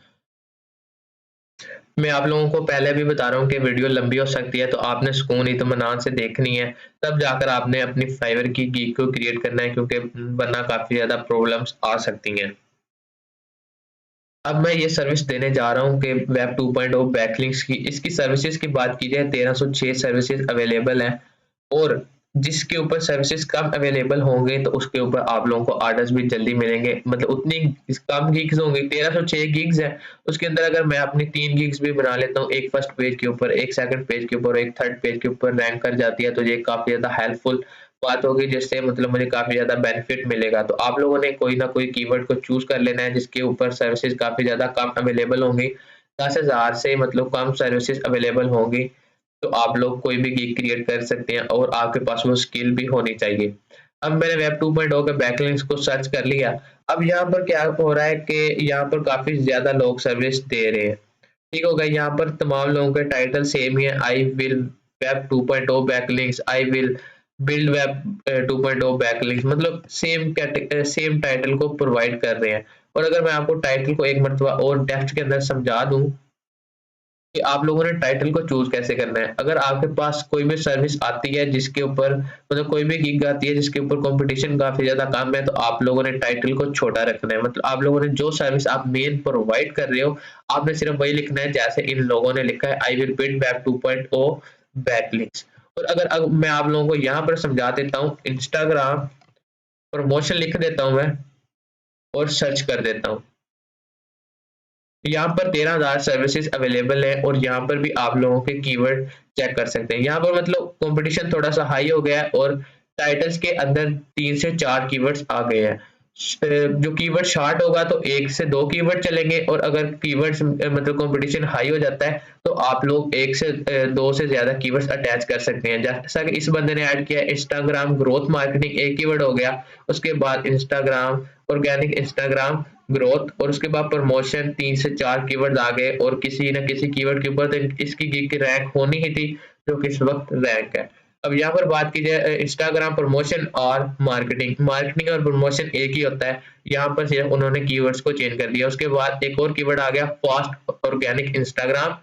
मैं आप लोगों को पहले भी बता रहा हूँ कि वीडियो लंबी हो सकती है, तो आपने सुकून इत्मीनान से देखनी है, तब जाकर आपने अपनी फाइवर की गीक को क्रिएट करना है, क्योंकि वरना काफ़ी ज़्यादा प्रॉब्लम्स आ सकती हैं। अब मैं ये सर्विस देने जा रहा हूँ कि वेब 2.0 बैकलिंक्स की। इसकी सर्विसेज की बात की जाए 1306 सर्विसेज अवेलेबल हैं, और जिसके ऊपर सर्विसेज कम अवेलेबल होंगे तो उसके ऊपर आप लोगों को ऑर्डर्स भी जल्दी मिलेंगे। मतलब उतनी कम गिग्स होंगे, 1306 गिग्स है, उसके अंदर अगर मैं अपनी 3 गिग्स भी बना लेता हूँ, एक फर्स्ट पेज के ऊपर, एक सेकंड पेज के ऊपर, एक थर्ड पेज के ऊपर रैंक कर जाती है, तो ये काफ़ी ज़्यादा हेल्पफुल बात होगी, जिससे मतलब मुझे काफ़ी ज़्यादा बेनिफिट मिलेगा। तो आप लोगों ने कोई ना कोई कीवर्ड को चूज़ कर लेना है जिसके ऊपर सर्विसेज काफ़ी ज़्यादा कम अवेलेबल होंगी। 10,000 से मतलब कम सर्विसेज अवेलेबल होंगी, तो आप लोग कोई भी गिग क्रिएट कर सकते हैं और आपके पास वो स्किल भी होनी चाहिए। अब मैंने वेब 2.0 के बैकलिंक्स को सर्च कर लिया। अब यहाँ पर क्या हो रहा है कि यहाँ पर काफ़ी ज़्यादा लोग सर्विस दे रहे हैं। ठीक हो गया, यहाँ पर तमाम लोगों के टाइटल सेम ही है, I will web 2.0 backlinks, I will build web 2.0 backlinks, मतलब सेम टाइटल को प्रोवाइड कर रहे हैं। और अगर मैं आपको टाइटल को एक मरतबा और डेप्थ के अंदर समझा दूँ कि आप लोगों ने टाइटल को चूज कैसे करना है। अगर आपके पास कोई भी सर्विस आती है जिसके ऊपर मतलब कोई भी गिग आती है जिसके ऊपर कंपटीशन काफी ज्यादा कम है, तो आप लोगों ने टाइटल को छोटा रखना है। मतलब आप लोगों ने जो सर्विस आप मेन प्रोवाइड कर रहे हो, आपने सिर्फ वही लिखना है जैसे इन लोगों ने लिखा है, I will build web 2.0 backlinks. और अगर मैं आप लोगों को यहाँ पर समझा देता हूँ, इंस्टाग्राम प्रमोशन लिख देता हूँ मैं और सर्च कर देता हूँ। यहाँ पर 13,000 सर्विसेज अवेलेबल है और यहाँ पर भी आप लोगों के कीवर्ड चेक कर सकते हैं। यहाँ पर मतलब कंपटीशन थोड़ा सा हाई हो गया है और टाइटल्स के अंदर 3 से 4 कीवर्ड्स आ गए हैं। जो कीवर्ड शॉर्ट होगा तो 1 से 2 कीवर्ड चलेंगे, और अगर कीवर्ड्स मतलब कंपटीशन हाई हो जाता है तो आप लोग 1 से 2 से ज्यादा कीवर्ड्स अटैच कर सकते हैं। जैसा कि इस बंदे ने ऐड किया, इंस्टाग्राम ग्रोथ मार्केटिंग एक कीवर्ड हो गया, उसके बाद इंस्टाग्राम ऑर्गेनिक, इंस्टाग्राम ग्रोथ, और उसके बाद प्रमोशन, 3 से 4 कीवर्ड आ गए, और किसी न किसी कीवर्ड के ऊपर तो इसकी गिग की रैंक होनी ही थी, जो कि इस वक्त रैंक है। अब यहाँ पर बात की जाए इंस्टाग्राम प्रमोशन और मार्केटिंग, मार्केटिंग और प्रमोशन एक ही होता है, यहाँ पर सिर्फ उन्होंने कीवर्ड्स को चेंज कर दिया। उसके बाद एक और कीवर्ड आ गया, फास्ट ऑर्गेनिक इंस्टाग्राम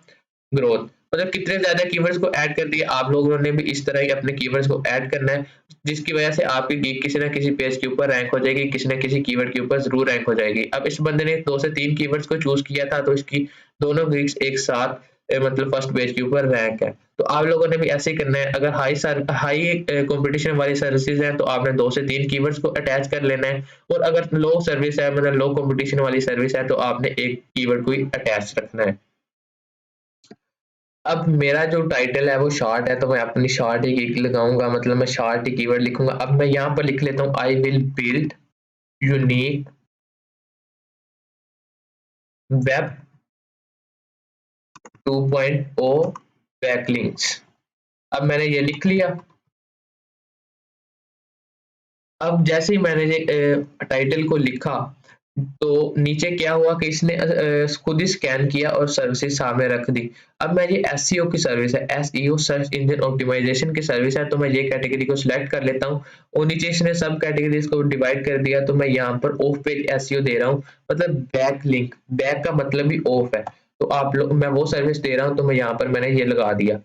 ग्रोथ। मतलब कितने ज्यादा कीवर्ड्स को ऐड कर दिया, आप लोगों ने भी इस तरह ही अपने कीवर्ड्स को ऐड करना है, जिसकी वजह से आपकी गिग किसी ना किसी पेज के ऊपर रैंक हो जाएगी, किसी ना किसी कीवर्ड के ऊपर जरूर रैंक हो जाएगी। अब इस बंदे ने 2 से 3 कीवर्ड्स को चूज किया था, तो इसकी दोनों गिग्स एक साथ मतलब फर्स्ट पेज के ऊपर रैंक है। तो आप लोगों ने भी ऐसे ही करना है। अगर हाई कंपटीशन वाली सर्विसेज है तो आपने 2 से 3 कीवर्ड्स को अटैच कर लेना है, और अगर लो सर्विस है मतलब लो कंपटीशन वाली सर्विस है तो आपने एक कीवर्ड को ही अटैच रखना है। अब मेरा जो टाइटल है वो शॉर्ट है, तो मैं अपनी शॉर्ट ही की लगाऊंगा, मतलब मैं शॉर्ट ही कीवर्ड लिखूंगा। अब मैं यहाँ पर लिख लेता हूँ, I will build unique web 2.0 backlinks. अब मैंने ये लिख लिया। अब जैसे ही मैंने ये टाइटल को लिखा, तो नीचे क्या हुआ कि इसने खुद ही स्कैन किया और सर्विसेज सामने रख दी। अब मैं ये एसईओ की सर्विस है, एसईओ सर्च इंजन ऑप्टिमाइजेशन की सर्विस है, तो मैं ये कैटेगरी को सिलेक्ट कर लेता हूँ, और नीचे इसने सब कैटेगरीज को डिवाइड कर दिया, तो मैं यहाँ पर ऑफ पेज एसईओ दे रहा हूँ, मतलब बैक लिंक, बैक का मतलब भी ऑफ है, तो आप लोग मैं वो सर्विस दे रहा हूँ, तो मैं यहाँ पर मैंने ये लगा दिया।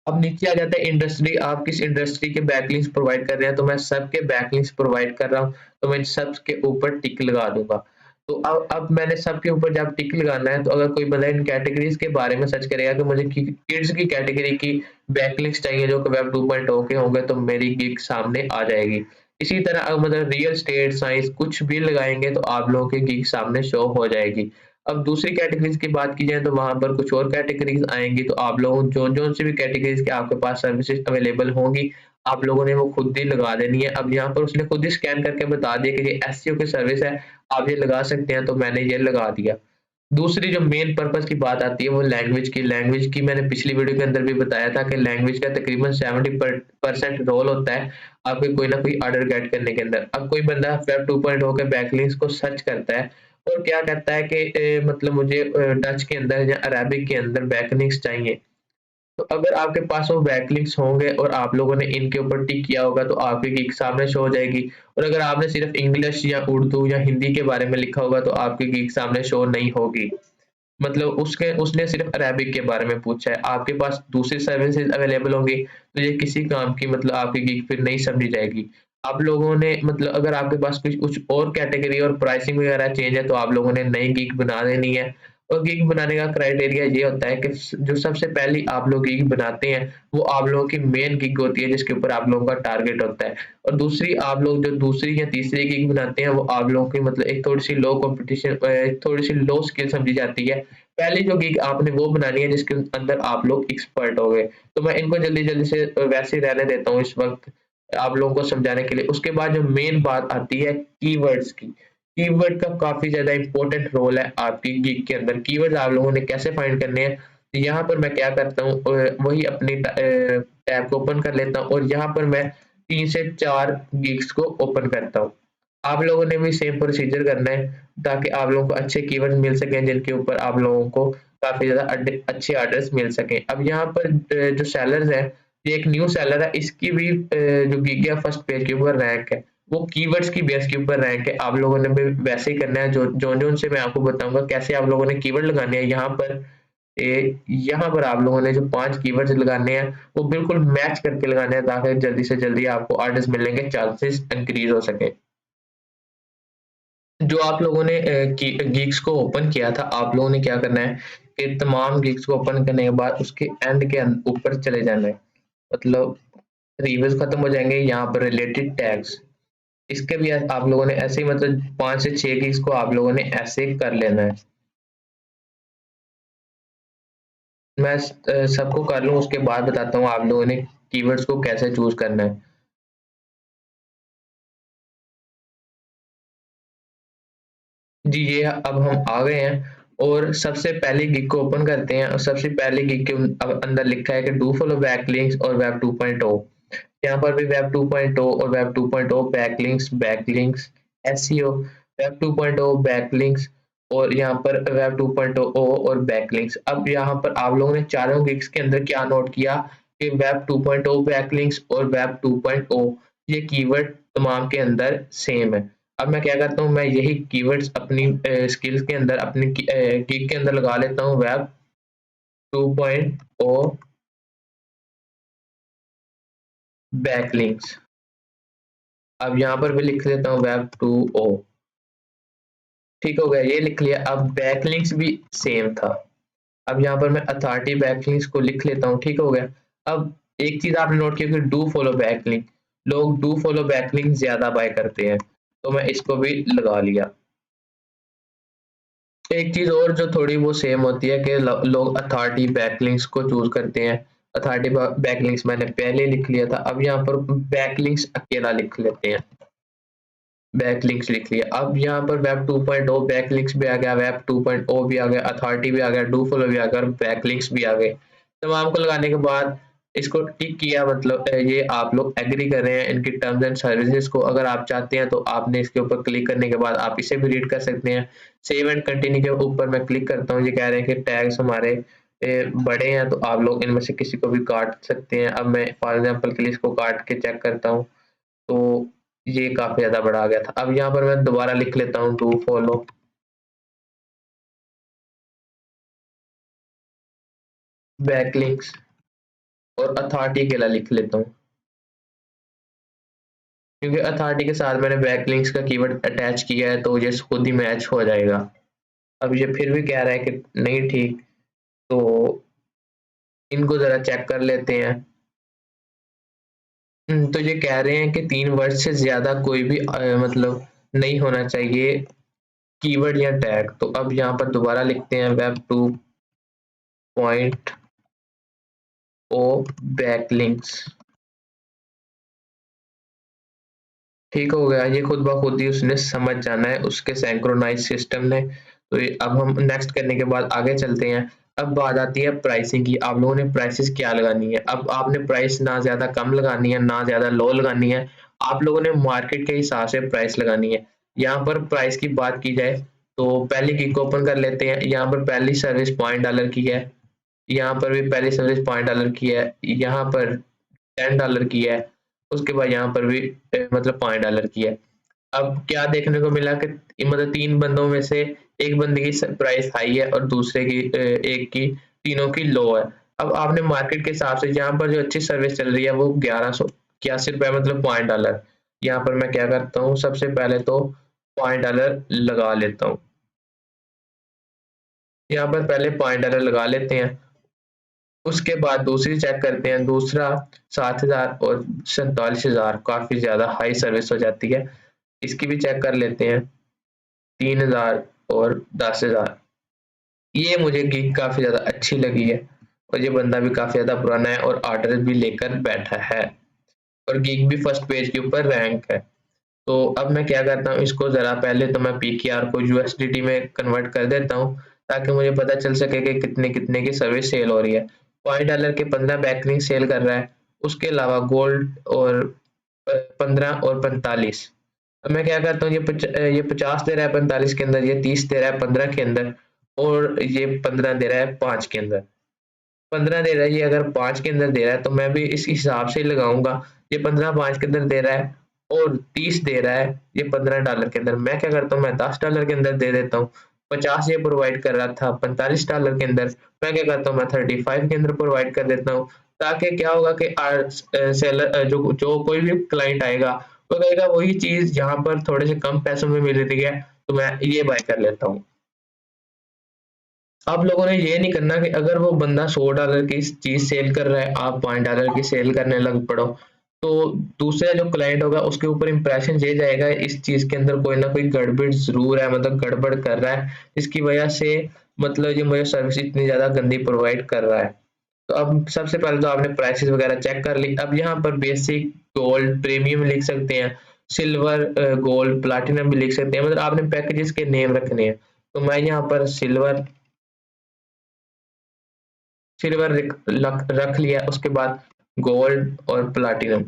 अब नीचे आ जाता है इंडस्ट्री, आप किस इंडस्ट्री के बैकलिंक्स प्रोवाइड कर रहे हैं, तो मैं सबके बैकलिंक्स प्रोवाइड कर रहा हूँ, तो मैं सब के ऊपर टिक लगा दूंगा। तो अब मैंने सबके ऊपर जब टिक लगाना है, तो अगर कोई बंदा इन कैटेगरीज के बारे में सर्च करेगा कि मुझे किड्स की कैटेगरी की बैकलिंक्स चाहिए जो कि वेब 2.0 के होंगे, तो मेरी गिग सामने आ जाएगी। इसी तरह मतलब रियल स्टेट साइंस कुछ भी लगाएंगे तो आप लोगों की गिग सामने शो हो जाएगी। अब दूसरी कैटेगरीज की बात की जाए तो वहां पर कुछ और कैटेगरीज आएंगी, तो आप लोगों जो जो सी भी कैटेगरीज के आपके पास सर्विसेज अवेलेबल होंगी, आप लोगों ने वो खुद ही लगा देनी है। अब यहाँ पर उसने खुद ही स्कैन करके बता दिया कि ये एसईओ की सर्विस है, आप ये लगा सकते हैं, तो मैंने ये लगा दिया। दूसरी जो मेन पर्पस की बात आती है वो लैंग्वेज की मैंने पिछली वीडियो के अंदर भी बताया था कि लैंग्वेज का तकरीबन 70% रोल होता है आपके कोई ना कोई ऑर्डर गेट करने के अंदर। अब कोई बंदा वेब 2.0 के बैकलिंक्स को सर्च करता है और क्या कहता है कि मतलब मुझे डच के अंदर या अरेबिक के अंदर बैकलिंक्स चाहिए, तो अगर आपके पास वो बैकलिंक्स होंगे और आप लोगों ने इनके ऊपर टिक किया होगा तो आपकी गिग सामने शो हो जाएगी। और अगर आपने सिर्फ इंग्लिश या उर्दू या हिंदी के बारे में लिखा होगा तो आपकी गिग सामने शो नहीं होगी। मतलब उसके उसने सिर्फ अरेबिक के बारे में पूछा है, आपके पास दूसरी सर्विसेज अवेलेबल होंगी तो ये किसी काम की मतलब आपकी गिग फिर नहीं समझी जाएगी। आप लोगों ने मतलब अगर आपके पास कुछ कुछ और कैटेगरी और प्राइसिंग वगैरह चेंज है तो आप लोगों ने नई गिग बना देनी है। और गिग बनाने का क्राइटेरिया ये होता है कि जो सबसे पहली आप लोग गिग बनाते हैं वो आप लोगों की मेन गिग होती है जिसके ऊपर आप लोगों का टारगेट होता है। और दूसरी आप लोग जो दूसरी या तीसरी गिग बनाते हैं वो आप लोगों की मतलब एक थोड़ी सी लो कंपटीशन, थोड़ी सी लो स्किल समझी जाती है। पहली जो गिग आपने वो बनानी है जिसके अंदर आप लोग एक्सपर्ट हो गए। तो मैं इनको जल्दी जल्दी से वैसे ही रहने देता हूँ इस वक्त आप लोगों को समझाने के लिए। उसके बाद जो मेन बात आती है कीवर्ड्स की। कीवर्ड का काफी ज्यादा इंपॉर्टेंट रोल है आपकी गिग के अंदर। कीवर्ड्स आप लोगों ने कैसे फाइंड करने हैं, यहाँ पर मैं क्या करता हूँ वही अपनी टैब को ओपन कर लेता हूँ और यहाँ पर मैं 3 से 4 गिग्स को ओपन करता हूँ। आप लोगों ने भी सेम प्रोसीजर करना है ताकि आप लोगों को अच्छे कीवर्ड मिल सकें जिनके ऊपर आप लोगों को काफी ज्यादा अच्छे ऑर्डर्स मिल सकें। अब यहाँ पर जो सेलर्स है, ये एक न्यू सेलर है, इसकी भी जो गीग है फर्स्ट पेज के ऊपर रैंक है, वो कीवर्ड्स की बेस के ऊपर रैंक है। आप लोगों ने भी वैसे ही करना है जो जो जो से मैं आपको बताऊंगा कैसे आप लोगों ने कीवर्ड लगाने हैं। यहाँ पर आप लोगों ने जो 5 कीवर्ड्स लगाने हैं वो बिल्कुल मैच करके लगाने हैं ताकि जल्दी से जल्दी आपको ऑर्डर्स मिलने के चांसेस इंक्रीज हो सके। जो आप लोगों ने गीक्स को ओपन किया था, आप लोगों ने क्या करना है कि तमाम गीक्स को ओपन करने के बाद उसके एंड के ऊपर चले जाना है। मतलब रिव्यूज खत्म हो जाएंगे, यहाँ पर रिलेटेड टैग्स, इसके भी आप लोगों ने ऐसे ही मतलब 5 से 6 गीक्स को आप लोगों ने ऐसे कर लेना है। मैं सबको कर लूँ उसके बाद बताता हूँ आप लोगों ने कीवर्ड्स को कैसे चूज करना है। जी, ये अब हम आ गए हैं और सबसे पहले गिग को ओपन करते हैं और सबसे पहले गिग के अंदर लिखा है कि डू फॉलो बैकलिंक्स और वेब 2.0। यहाँ पर भी वेब 2.0 और web 2.0 backlinks SEO, web 2.0 backlinks और यहाँ पर वेब 2.0 और बैकलिंक्स। अब यहाँ पर आप लोगों ने चारों गिग्स के अंदर क्या नोट किया कि वेब 2.0 बैकलिंक्स और वेब 2.0 ये कीवर्ड तमाम के अंदर सेम है। अब मैं क्या करता हूँ, मैं यही कीवर्ड्स अपनी स्किल्स के अंदर अपनी गिग के अंदर लगा लेता हूँ, वेब 2.0 बैकलिंक्स। अब यहाँ पर भी लिख लेता हूँ वेब 2.0। ठीक हो गया, ये लिख लिया। अब बैकलिंक्स भी सेम था। अब यहाँ पर मैं अथॉरिटी बैकलिंक्स को लिख लेता हूँ। ठीक हो गया। अब एक चीज आपने नोट किया कि डू फॉलो बैकलिंक, लोग डू फॉलो बैकलिंक ज्यादा बाय करते हैं, तो मैं इसको भी लगा लिया। एक चीज और जो थोड़ी वो सेम होती है कि लोग अथॉरिटी बैकलिंक्स को चूज करते हैं। अथॉरिटी बैकलिंक्स मैंने पहले लिख लिया था, अब यहाँ पर बैकलिंक्स अकेला लिख लेते हैं। बैकलिंक्स लिख लिया। अब यहाँ पर वेब 2.0 बैकलिंक्स भी आ गया, वेब 2.0 भी आ गया, अथॉरिटी भी आ गया, डू फॉलो भी आ गया और बैकलिंक्स भी आ गए। तमाम को लगाने के बाद इसको टिक किया, मतलब ये आप लोग एग्री कर रहे हैं इनकी टर्म्स एंड सर्विसेज को। अगर आप चाहते हैं तो आपने इसके ऊपर क्लिक करने के बाद आप इसे भी रीड कर सकते हैं। सेव एंड कंटिन्यू के ऊपर मैं क्लिक करता हूँ, ये कह रहे हैं कि टैग्स हमारे बड़े हैं तो आप लोग इनमें से किसी को भी काट सकते हैं। अब मैं फॉर एग्जाम्पल के लिए इसको काट के चेक करता हूँ, तो ये काफी ज्यादा बड़ा आ गया था। अब यहाँ पर मैं दोबारा लिख लेता हूँ टू फॉलो बैकलिंक्स और अथॉरिटी के लिए लिख लेता हूँ। क्योंकि अथॉरिटी के साथ मैंने बैकलिंक्स का कीवर्ड अटैच किया है तो ये खुद ही मैच हो जाएगा। अब ये फिर भी कह रहा है कि नहीं ठीक, तो इनको ज़रा चेक कर लेते हैं। तो ये कह रहे हैं कि 3 वर्ड से ज़्यादा कोई भी मतलब नहीं होना चाहिए कीवर्ड या टैग। तो अब यहाँ पर दोबारा लिखते हैं वेब 2.o बैकलिंक्स। ठीक हो गया, ये खुद ब खुद ही उसने समझ जाना है, उसके सिंक्रोनाइज सिस्टम ने। तो अब हम नेक्स्ट करने के बाद आगे चलते हैं। अब बात आती है प्राइसिंग की। आप लोगों ने प्राइसेस क्या लगानी है। अब आपने प्राइस ना ज़्यादा कम लगानी है ना ज़्यादा लो लगानी है, आप लोगों ने मार्केट के हिसाब से प्राइस लगानी है। यहाँ पर प्राइस की बात की जाए तो पहली गिग ओपन कर लेते हैं। यहाँ पर पहली सर्विस $0.5 की है, यहाँ पर भी पहली सर्विस $0.5 की है, यहाँ पर $10 की है, उसके बाद यहाँ पर भी मतलब $5 की है। अब क्या देखने को मिला कि मतलब 3 बंदों में से एक बंदे की प्राइस हाई है और दूसरे की एक की, तीनों की लो है। अब आपने मार्केट के हिसाब से यहाँ पर जो अच्छी सर्विस चल रही है वो ₹1181 मतलब $0.5। यहाँ पर मैं क्या करता हूँ, सबसे पहले तो $0.5 लगा लेता हूँ। यहाँ पर पहले $0.5 लगा लेते हैं। उसके बाद दूसरी चेक करते हैं, दूसरा 7,000 और 47,000, काफी ज्यादा हाई सर्विस हो जाती है। इसकी भी चेक कर लेते हैं, 3,000 और 10,000। ये मुझे गिग काफी ज्यादा अच्छी लगी है और ये बंदा भी काफी ज्यादा पुराना है और ऑर्डर भी लेकर बैठा है और गिग भी फर्स्ट पेज के ऊपर रैंक है। तो अब मैं क्या करता हूँ, इसको ज़रा पहले तो मैं पीकेआर को यूएसडीटी में कन्वर्ट कर देता हूँ ताकि मुझे पता चल सके कि कितने कितने की सर्विस सेल हो रही है। $0.5 के 15 बैकलिंक सेल कर रहा है, उसके अलावा गोल्ड और 15 और 45। अब मैं क्या करता हूँ, ये 50 दे रहा है 45 के अंदर, ये 30 दे रहा है 15 के अंदर और ये 15 दे रहा है 5 के अंदर। 15 दे रहा है, ये अगर 5 के अंदर दे रहा है तो मैं भी इस हिसाब से ही लगाऊंगा। ये 15 5 के अंदर दे रहा है और 30 दे रहा है ये $15 के अंदर, मैं क्या करता हूँ, मैं $10 के अंदर दे देता हूँ। 50 ये प्रोवाइड कर रहा था $45 के अंदर, मैं क्या करता हूँ, मैं 35 के अंदर प्रोवाइड कर देता हूँ। ताकि क्या होगा कि सेलर जो जो कोई भी क्लाइंट आएगा वो कहेगा वही चीज यहाँ पर थोड़े से कम पैसों में मिल रही है तो मैं ये बाय कर लेता हूँ। आप लोगों ने ये नहीं करना कि अगर वो बंदा $100 की चीज सेल कर रहा है, आप $5 की सेल करने लग पड़ो, तो दूसरा जो क्लाइंट होगा उसके ऊपर इंप्रेशन ये जाएगा इस चीज के अंदर कोई ना कोई गड़बड़ जरूर है, मतलब गड़बड़ कर रहा है, इसकी वजह से मतलब ये मुझे सर्विस इतनी ज्यादा गंदी प्रोवाइड कर रहा है। तो अब सबसे पहले तो आपने प्राइसेस वगैरह चेक कर ली। अब यहाँ पर बेसिक, गोल्ड, प्रीमियम लिख सकते हैं, सिल्वर, गोल्ड, प्लाटिनम भी लिख सकते हैं, मतलब आपने पैकेजेस के नेम रखने हैं। तो मैं यहाँ पर सिल्वर सिल्वर रख लिया, उसके बाद गोल्ड और प्लाटिनम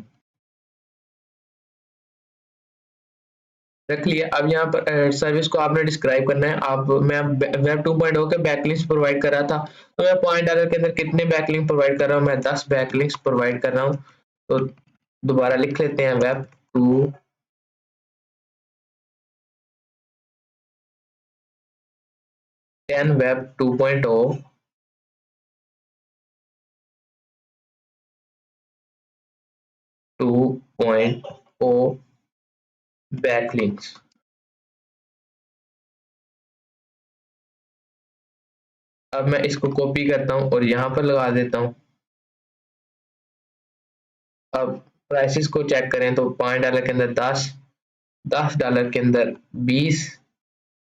रख लिया। अब यहाँ पर सर्विस को आपने डिस्क्राइब करना है। आप मैं वेब 2.0 के बैकलिंक्स प्रोवाइड कर रहा था तो मैं $0.5 के अंदर कितने बैकलिंक प्रोवाइड कर रहा हूँ, मैं 10 बैकलिंक्स प्रोवाइड कर रहा हूँ। तो दोबारा लिख लेते हैं वेब 10 वेब 2.0 2.0 बैकलिंक्स। अब मैं इसको कॉपी करता हूँ और यहाँ पर लगा देता हूँ। अब प्राइसेस को चेक करें तो $5 के अंदर 10, $10 के अंदर 20,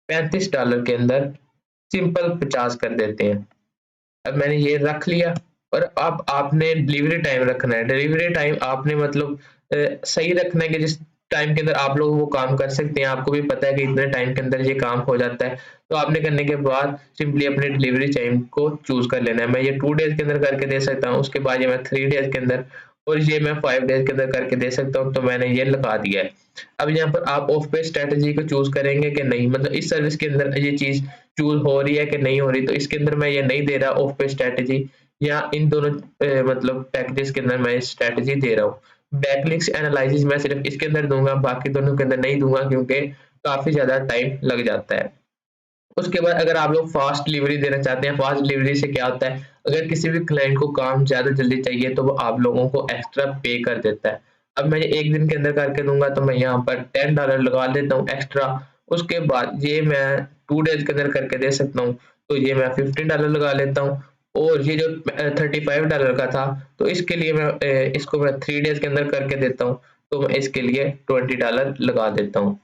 $35 के अंदर सिंपल 50 कर देते हैं। अब मैंने ये रख लिया और अब आपने डिलीवरी टाइम रखना है। डिलीवरी टाइम आपने मतलब सही रखना है कि जिस टाइम के अंदर आप लोग वो काम कर सकते हैं, आपको भी पता है कि इतने टाइम के अंदर ये काम हो जाता है। तो आपने करने के बाद सिंपली अपने डिलीवरी टाइम को चूज कर लेना है। मैं ये 2 डेज के अंदर करके दे सकता हूँ, उसके बाद ये मैं 3 डेज के अंदर और ये मैं 5 डेज के अंदर करके दे सकता हूँ, तो मैंने ये लगा दिया है। अब यहाँ पर आप ऑफ पेज स्ट्रेटेजी को चूज करेंगे कि नहीं, मतलब इस सर्विस के अंदर ये चीज चूज हो रही है कि नहीं हो रही, तो इसके अंदर मैं ये नहीं दे रहा ऑफ पेज स्ट्रेटेजी, या इन दोनों मतलब पैकेजेस के अंदर मैं स्ट्रेटेजी दे रहा हूँ। बैकलिंक्स एनालिसिस मैं सिर्फ इसके अंदर दूंगा, बाकी दोनों के अंदर नहीं दूंगा क्योंकि काफी ज्यादा टाइम लग जाता है। उसके बाद अगर आप लोग फास्ट डिलीवरी देना चाहते हैं, फास्ट डिलीवरी से क्या होता है, अगर किसी भी क्लाइंट को काम ज्यादा जल्दी चाहिए तो वो आप लोगों को एक्स्ट्रा पे कर देता है। अब मैं एक दिन के अंदर करके दूंगा तो मैं यहाँ पर $10 लगा देता हूँ एक्स्ट्रा। उसके बाद ये मैं 2 डेज के अंदर करके दे सकता हूँ, तो ये मैं $15 लगा लेता हूँ। और ये जो $35 का था, तो इसके लिए मैं इसको मैं 3 डेज के अंदर करके देता हूँ, तो मैं इसके लिए $20 लगा देता हूँ।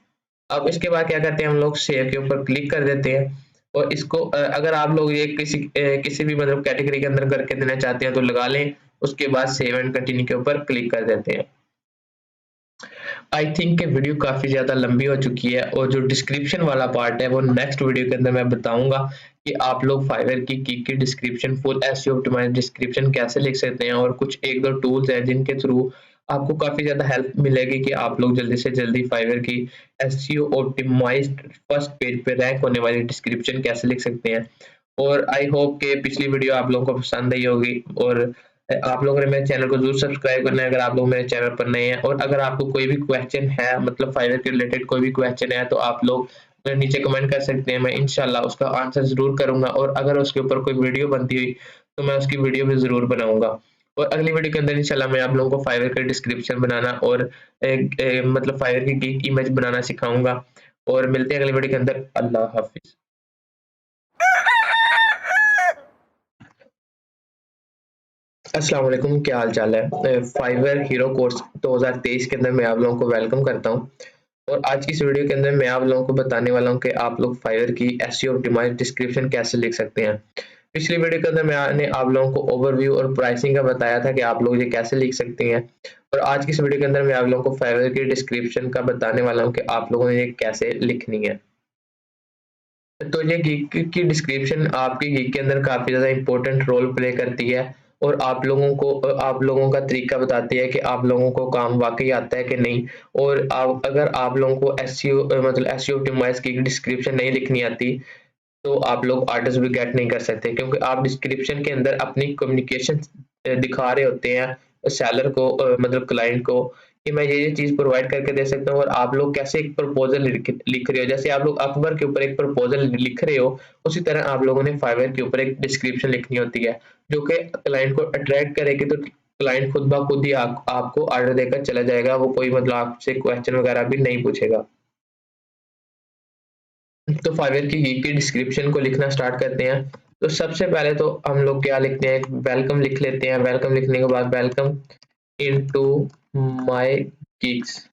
अब इसके बाद क्या करते हैं, हम लोग सेव के ऊपर क्लिक कर देते हैं। और इसको अगर आप लोग ये किसी भी मतलब कैटेगरी के अंदर करके देना चाहते हैं तो लगा लें। उसके बाद सेव एंड कंटिन्यू के ऊपर क्लिक कर देते हैं। आई थिंक कि वीडियो काफ़ी ज़्यादा लंबी हो चुकी है, और जो डिस्क्रिप्शन वाला पार्ट है वो नेक्स्ट वीडियो के अंदर मैं बताऊंगा कि आप लोग फाइवर की description, full SEO optimize description कैसे लिख सकते हैं, और कुछ एक दो टूल्स हैं जिनके थ्रू आपको काफ़ी ज़्यादा हेल्प मिलेगी कि आप लोग जल्दी से जल्दी फाइवर की एसईओ ऑप्टिमाइज्ड फर्स्ट पेज पे रैंक होने वाली डिस्क्रिप्शन कैसे लिख सकते हैं। और आई होप कि पिछली वीडियो आप लोगों को पसंद आई होगी, और आप लोगों ने मेरे चैनल को जरूर सब्सक्राइब करना है अगर आप लोग मेरे चैनल पर नए हैं। और अगर आपको कोई भी क्वेश्चन है, मतलब फाइवर के रिलेटेड कोई भी क्वेश्चन है, तो आप लोग नीचे कमेंट कर सकते हैं, मैं इंशाल्लाह उसका आंसर जरूर करूंगा। और अगर उसके ऊपर कोई वीडियो बनती हुई तो मैं उसकी वीडियो भी जरूर बनाऊंगा। और अगली वीडियो के अंदर इंशाल्लाह मैं आप लोगों को फाइवर का डिस्क्रिप्शन बनाना और मतलब फाइवर की गीक इमेज बनाना सिखाऊंगा। और मिलते हैं अगली वीडियो के अंदर। अल्लाह हाफिज। अस्सलाम वालेकुम, क्या हाल चाल है। फाइवर हीरो कोर्स 2023 के अंदर मैं आप लोगों को वेलकम करता हूं। और आज की इस वीडियो के अंदर मैं आप लोगों को बताने वाला हूं कि आप लोग फाइवर की एसईओ ऑप्टिमाइज्ड डिस्क्रिप्शन कैसे लिख सकते हैं। पिछली वीडियो के अंदर मैंने आप लोगों को ओवरव्यू और प्राइसिंग का बताया था कि आप लोग ये कैसे लिख सकते हैं। और आज की इस वीडियो के अंदर मैं आप लोगों को फाइवर की डिस्क्रिप्शन का बताने वाला हूं कि आप लोगों ने ये कैसे लिखनी है। तो ये गीक की डिस्क्रिप्शन आपकी गीक के अंदर काफ़ी ज़्यादा इंपॉर्टेंट रोल प्ले करती है, और आप लोगों का तरीका बताती है कि आप लोगों को काम वाकई आता है कि नहीं। और अगर आप लोगों को एसईओ मतलब एसईओ ऑप्टिमाइज की डिस्क्रिप्शन नहीं लिखनी आती, तो आप लोग आर्टिस्ट भी गेट नहीं कर सकते, क्योंकि आप डिस्क्रिप्शन के अंदर अपनी कम्युनिकेशन दिखा रहे होते हैं सेलर को, मतलब क्लाइंट को, कि मैं ये चीज़ प्रोवाइड करके दे सकता हूँ। और आप लोग कैसे एक प्रपोजल लिख रहे हो, जैसे आप लोग अपवर के ऊपर एक प्रपोजल लिख रहे हो, उसी तरह आप लोगों ने फाइवर के ऊपर एक डिस्क्रिप्शन लिखनी होती है जो कि क्लाइंट को अट्रैक्ट करेगी। तो क्लाइंट खुद ब खुद ही आपको ऑर्डर देकर चला जाएगा, वो कोई मतलब आपसे क्वेश्चन वगैरह भी नहीं पूछेगा। तो फाइवर की डिस्क्रिप्शन को लिखना स्टार्ट करते हैं। तो सबसे पहले तो हम लोग क्या लिखते हैं, वेलकम लिख लेते हैं। वेलकम लिखने के बाद welcome into my gigs.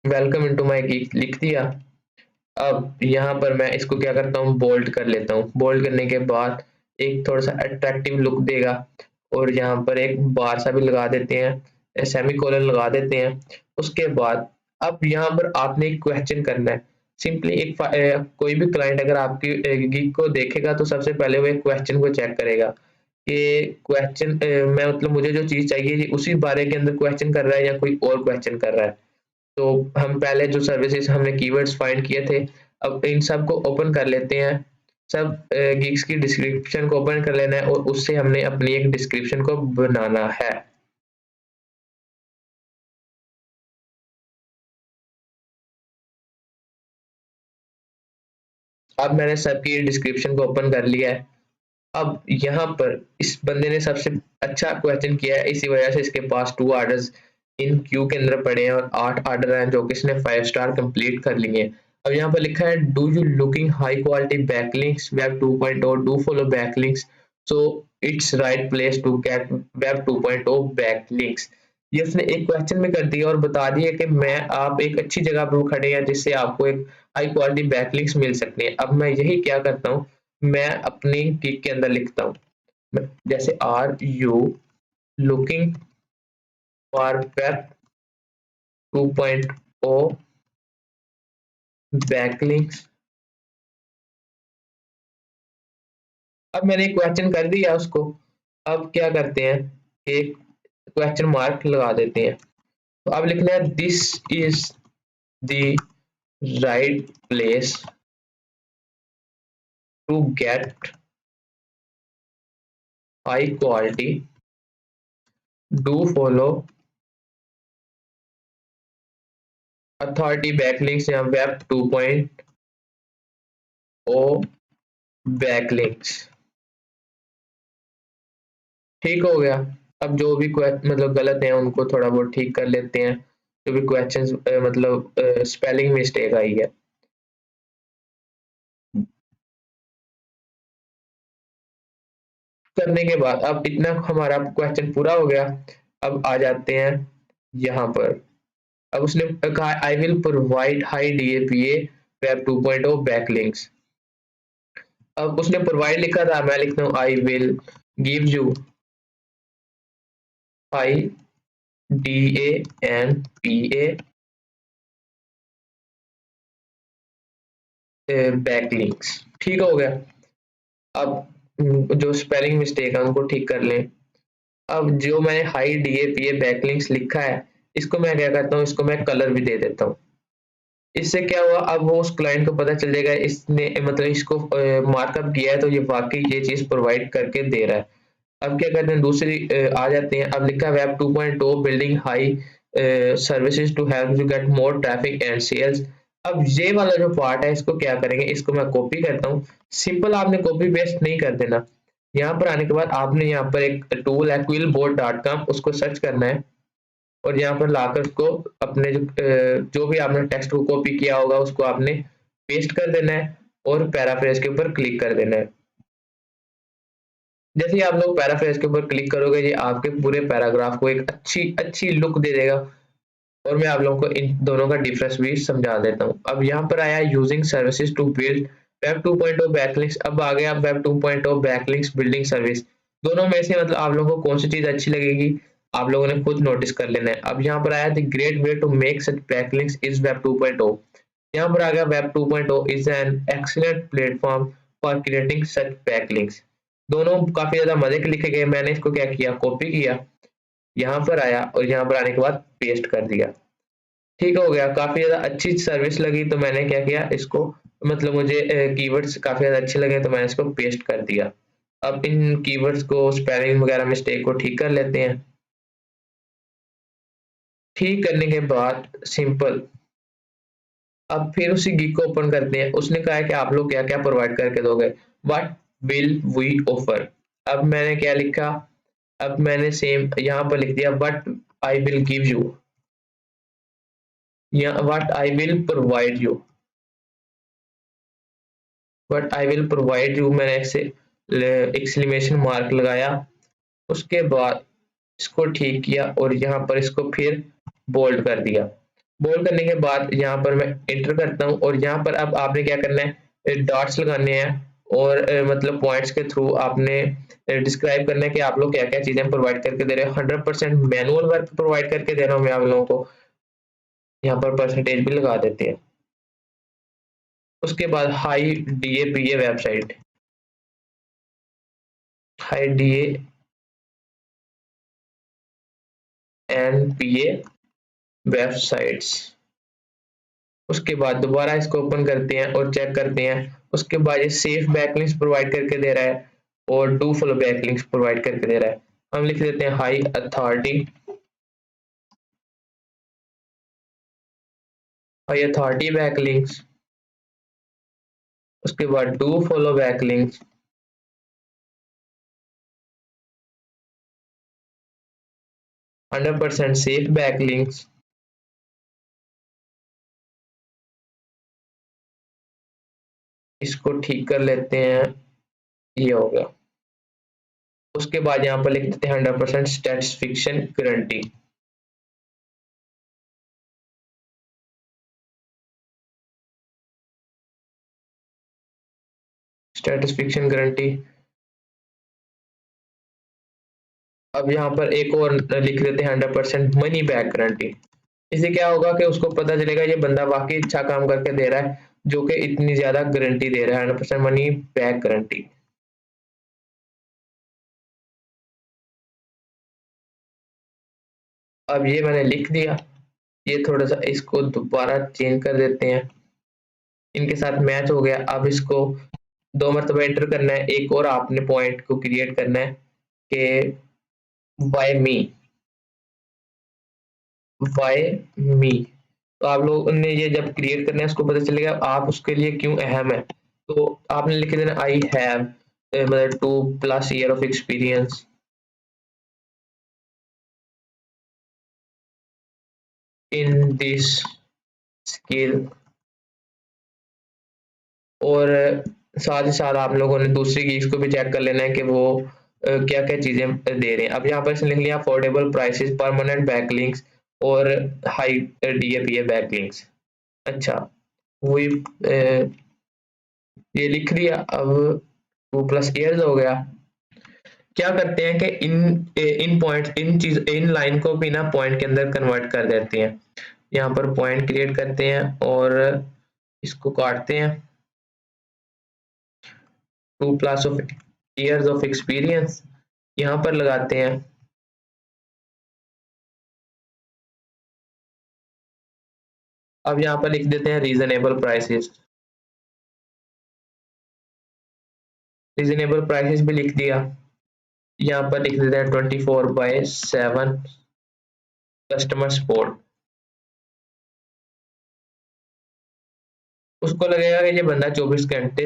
Welcome into my gigs लिख दिया। अब यहाँ पर मैं इसको क्या करता हूँ, बोल्ड कर लेता हूँ। बोल्ड करने के बाद एक थोड़ा सा अट्रैक्टिव लुक देगा। और यहाँ पर एक बार सा भी लगा देते हैं, सेमी कोलन लगा देते हैं। उसके बाद अब यहाँ पर आपने एक क्वेश्चन करना है। सिंपली कोई भी क्लाइंट अगर आपकी गिग को देखेगा तो सबसे पहले वो एक क्वेश्चन को चेक करेगा कि क्वेश्चन मैं मतलब मुझे जो चीज़ चाहिए ये उसी बारे के अंदर क्वेश्चन कर रहा है या कोई और क्वेश्चन कर रहा है। तो हम पहले जो सर्विसेज हमने कीवर्ड्स फाइंड किए थे, अब इन सब को ओपन कर लेते हैं। सब गिग्स की डिस्क्रिप्शन को ओपन कर लेना है, और उससे हमने अपनी एक डिस्क्रिप्शन को बनाना है। अब मैंने सबकी डिस्क्रिप्शन को ओपन कर लिया है। अब यहाँ पर इस बंदे ने सबसे अच्छा क्वेश्चन किया है, इसी वजह से इसके पास 2 ऑर्डर्स इन क्यू के अंदर पड़े हैं, और 8 ऑर्डर हैं जो कि इसने 5 स्टार कंप्लीट कर लिए हैं। अब यहाँ पर लिखा है do you looking high quality backlinks web 2.0 do follow backlinks, so it's right place to get web 2.0 backlinks. ये उसने एक क्वेश्चन में कर दिया और बता दिया कि मैं आप एक अच्छी जगह पर खड़े हैं जिससे आपको एक हाई क्वालिटी बैकलिंक्स मिल सकते हैं। अब मैं यही क्या करता हूँ, मैं अपनी गिग के अंदर लिखता हूँ, जैसे are you looking for web 2.0 backlinks. अब मैंने एक क्वेश्चन कर दिया उसको। अब क्या करते हैं, एक क्वेश्चन मार्क लगा देते हैं। तो अब लिखना है this is the right place to get high quality, do follow authority backlinks या वेब 2.0 बैकलिंक्स। ठीक हो गया। अब जो भी मतलब गलत है उनको थोड़ा बहुत ठीक कर लेते हैं, जो भी क्वेश्चंस मतलब स्पेलिंग मिस्टेक आई है। करने के बाद अब इतना हमारा क्वेश्चन पूरा हो गया। अब आ जाते हैं यहाँ पर। अब उसने कहा I will provide high DA PA web 2.0 backlinks. अब उसने प्रोवाइड लिखा था, मैं लिखता हूँ I will give you high DA and PA backlinks. ठीक हो गया। अब जो स्पेलिंग मिस्टेक है उनको ठीक कर लें। अब जो मैंने हाई डीएपीए बैकलिंक्स लिखा है, इसको मैं क्या करता हूँ, इसको मैं कलर भी दे देता हूँ। इससे क्या हुआ, अब वो उस क्लाइंट को पता चल जाएगा इसने मतलब इसको मार्कअप किया है तो ये वाकई ये चीज प्रोवाइड करके दे रहा है। अब क्या करते हैं, दूसरी आ जाते हैं। अब लिखा है web 2.0 building high services to help you get more traffic and sales. अब ये वाला जो पार्ट है इसको क्या करेंगे, इसको मैं कॉपी करता हूँ। सिंपल आपने कॉपी पेस्ट नहीं कर देना। यहाँ पर आने के बाद आपने यहाँ पर एक टूल है quillboard.com, उसको सर्च करना है और यहाँ पर लाकर उसको अपने जो भी आपने टेक्स्ट को कॉपी किया होगा उसको आपने पेस्ट कर देना है और पैराफ्रेज के ऊपर क्लिक कर देना है। जैसे ही आप लोग पैराफ्रेज के ऊपर क्लिक करोगे ये आपके पूरे पैराग्राफ को एक अच्छी अच्छी लुक दे देगा। और मैं आप लोगों को इन दोनों का डिफरेंस भी समझा देता हूँ। अब यहाँ पर आया using services to build web 2.0 backlinks. अब आ गया वेब 2.0 बैकलिंक्स बिल्डिंग सर्विस। दोनों में से मतलब आप लोगों को कौन सी चीज अच्छी लगेगी आप लोगों ने खुद नोटिस कर लेना है। अब यहाँ पर आया the great way to make such backlinks is web 2.0। यहाँ पर आ गया web 2.0 is an excellent platform for creating such backlinks. दोनों काफी ज्यादा मजे के लिखे गए। मैंने इसको क्या किया, कॉपी किया, यहाँ पर आया और यहाँ पर आने के बाद पेस्ट कर दिया। ठीक हो गया। काफी ज्यादा अच्छी सर्विस लगी तो मैंने क्या किया, इसको मतलब मुझे कीवर्ड्स काफी ज्यादा अच्छे लगे तो मैंने इसको पेस्ट कर दिया। अब इन कीवर्ड्स को स्पेलिंग वगैरह मिस्टेक को ठीक कर लेते हैं। ठीक करने के बाद सिंपल, अब फिर उसी गिग को ओपन करते हैं। उसने कहा है कि आप लोग क्या क्या प्रोवाइड करके दोगे, व्हाट विल वी ऑफर। अब मैंने क्या लिखा, अब मैंने सेम यहाँ पर लिख दिया what I will give you, या what I will provide you. But I will provide you मैंने एक्सक्लेमेशन मार्क लगाया। उसके बाद इसको ठीक किया और यहाँ पर इसको फिर बोल्ड कर दिया। बोल्ड करने के बाद यहाँ पर मैं एंटर करता हूँ और यहाँ पर अब आपने क्या करना है, डॉट्स लगाने हैं और मतलब पॉइंट्स के थ्रू आपने डिस्क्राइब करना है कि आप लोग क्या क्या चीजें प्रोवाइड करके दे रहे हो। 100% मैनुअल वर्क प्रोवाइड करके दे रहा हूँ मैं आप लोगों को। यहाँ पर परसेंटेज भी लगा देते हैं। उसके बाद high डीएपीए website, high DA NPA websites. उसके बाद दोबारा इसको ओपन करते हैं और चेक करते हैं। उसके बाद ये सेफ बैकलिंक्स प्रोवाइड करके दे रहा है और डू फॉलो बैकलिंक्स प्रोवाइड करके दे रहा है। हम लिख देते हैं high authority, high authority backlinks. उसके बाद do follow backlinks, 100% safe backlinks. इसको ठीक कर लेते हैं, ये हो गया। उसके बाद यहाँ पर लिख देते हैं 100% स्टैटिस्फिक्शन गारंटी। स्टैटिस्फिक्शन गारंटी। अब यहाँ पर एक और लिख देते हैं 100% मनी बैक गारंटी। इससे क्या होगा कि उसको पता चलेगा ये बंदा वाकई अच्छा काम करके दे रहा है, जो कि इतनी ज्यादा गारंटी दे रहा है, 100% मनी बैक गारंटी। अब ये मैंने लिख दिया। ये थोड़ा सा इसको दोबारा चेंज कर देते हैं, इनके साथ मैच हो गया। अब इसको दो मरतबा एंटर करना है, एक और आपने पॉइंट को क्रिएट करना है कि बाय मी, बाय मी। तो आप लोग ने ये जब क्रिएट करना है उसको पता चलेगा आप उसके लिए क्यों अहम है। तो आपने लिख देना आई हैव मतलब 2+ year of experience in this skill, और साथ ही साथ आप लोगों ने दूसरी कीज को भी चेक कर लेना है कि वो क्या क्या चीजें दे रहे हैं। अब यहाँ पर लिख लिया अफोर्डेबल प्राइसेस, परमानेंट बैकलिंक्स और हाई डीएपीए बैकलिंक्स। अच्छा, वही ये लिख दिया। अब 2+ ईयर्स हो गया। क्या करते हैं कि इन पॉइंट इन चीज इन लाइन को भी ना पॉइंट के अंदर कन्वर्ट कर देते हैं। यहाँ पर पॉइंट क्रिएट करते हैं और इसको काटते हैं। 2+ ऑफ ईयर्स ऑफ एक्सपीरियंस यहाँ पर लगाते हैं। अब यहाँ पर लिख देते हैं रीजनेबल प्राइसेस। रीजनेबल प्राइसेस भी लिख दिया। यहाँ पर लिख देते हैं 24/7 कस्टमर सपोर्ट। उसको लगेगा कि ये बंदा 24 घंटे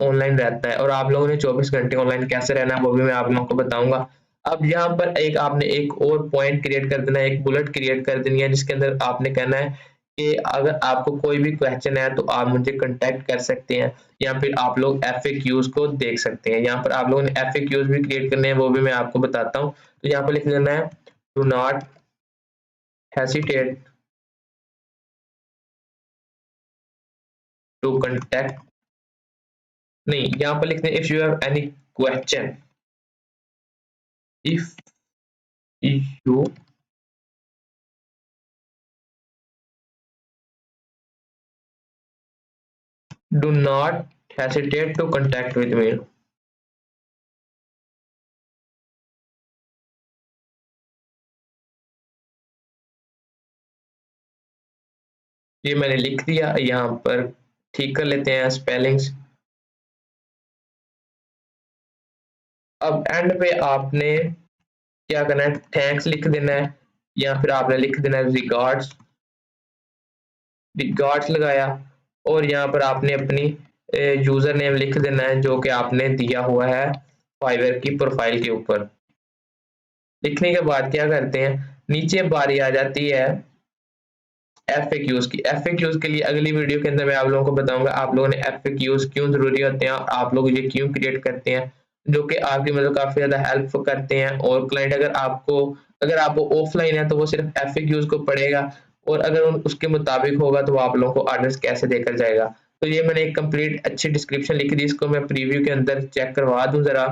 ऑनलाइन रहता है, और आप लोगों ने 24 घंटे ऑनलाइन कैसे रहना है वो भी मैं आप लोगों को बताऊंगा। अब यहाँ पर आपने एक और पॉइंट क्रिएट कर देना है, एक बुलेट क्रिएट कर देनी है, जिसके अंदर आपने कहना है कि अगर आपको कोई भी क्वेश्चन है तो आप मुझे कांटेक्ट कर सकते हैं, या फिर आप लोग FAQs को देख सकते हैं। यहाँ पर आप लोगों ने FAQs भी क्रिएट करने हैं, वो भी मैं आपको बताता हूँ। तो यहाँ पर लिख देना है do not hesitate to contact, नहीं, यहाँ पर लिखते हैं if you have any question, if you do not hesitate to contact with me। ये मैंने लिख दिया। यहाँ पर ठीक कर लेते हैं स्पेलिंग्स। अब एंड पे आपने क्या करना है, थैंक्स लिख देना है, या फिर आपने लिख देना है रिगार्ड्स। रिगार्ड्स लगाया, और यहाँ पर आपने अपनी यूजर नेम लिख देना है जो कि आपने दिया हुआ है फाइवर की प्रोफाइल के ऊपर। लिखने के बाद क्या करते हैं, नीचे बारी आ जाती है FAQs की। FAQs के लिए अगली वीडियो के अंदर मैं आप लोगों को बताऊंगा आप लोगों ने FAQs क्यों जरूरी होते हैं, और आप लोग ये क्यों क्रिएट करते हैं, जो कि आपकी मतलब काफी ज्यादा हेल्प करते हैं। और क्लाइंट अगर आपको ऑफलाइन है तो वो सिर्फ FAQs को पढ़ेगा, और अगर उसके मुताबिक होगा तो वो आप लोगों को ऑर्डर्स कैसे देकर जाएगा। तो ये मैंने एक कंप्लीट अच्छी डिस्क्रिप्शन लिख दी, इसको मैं प्रीव्यू के अंदर चेक करवा दूं जरा।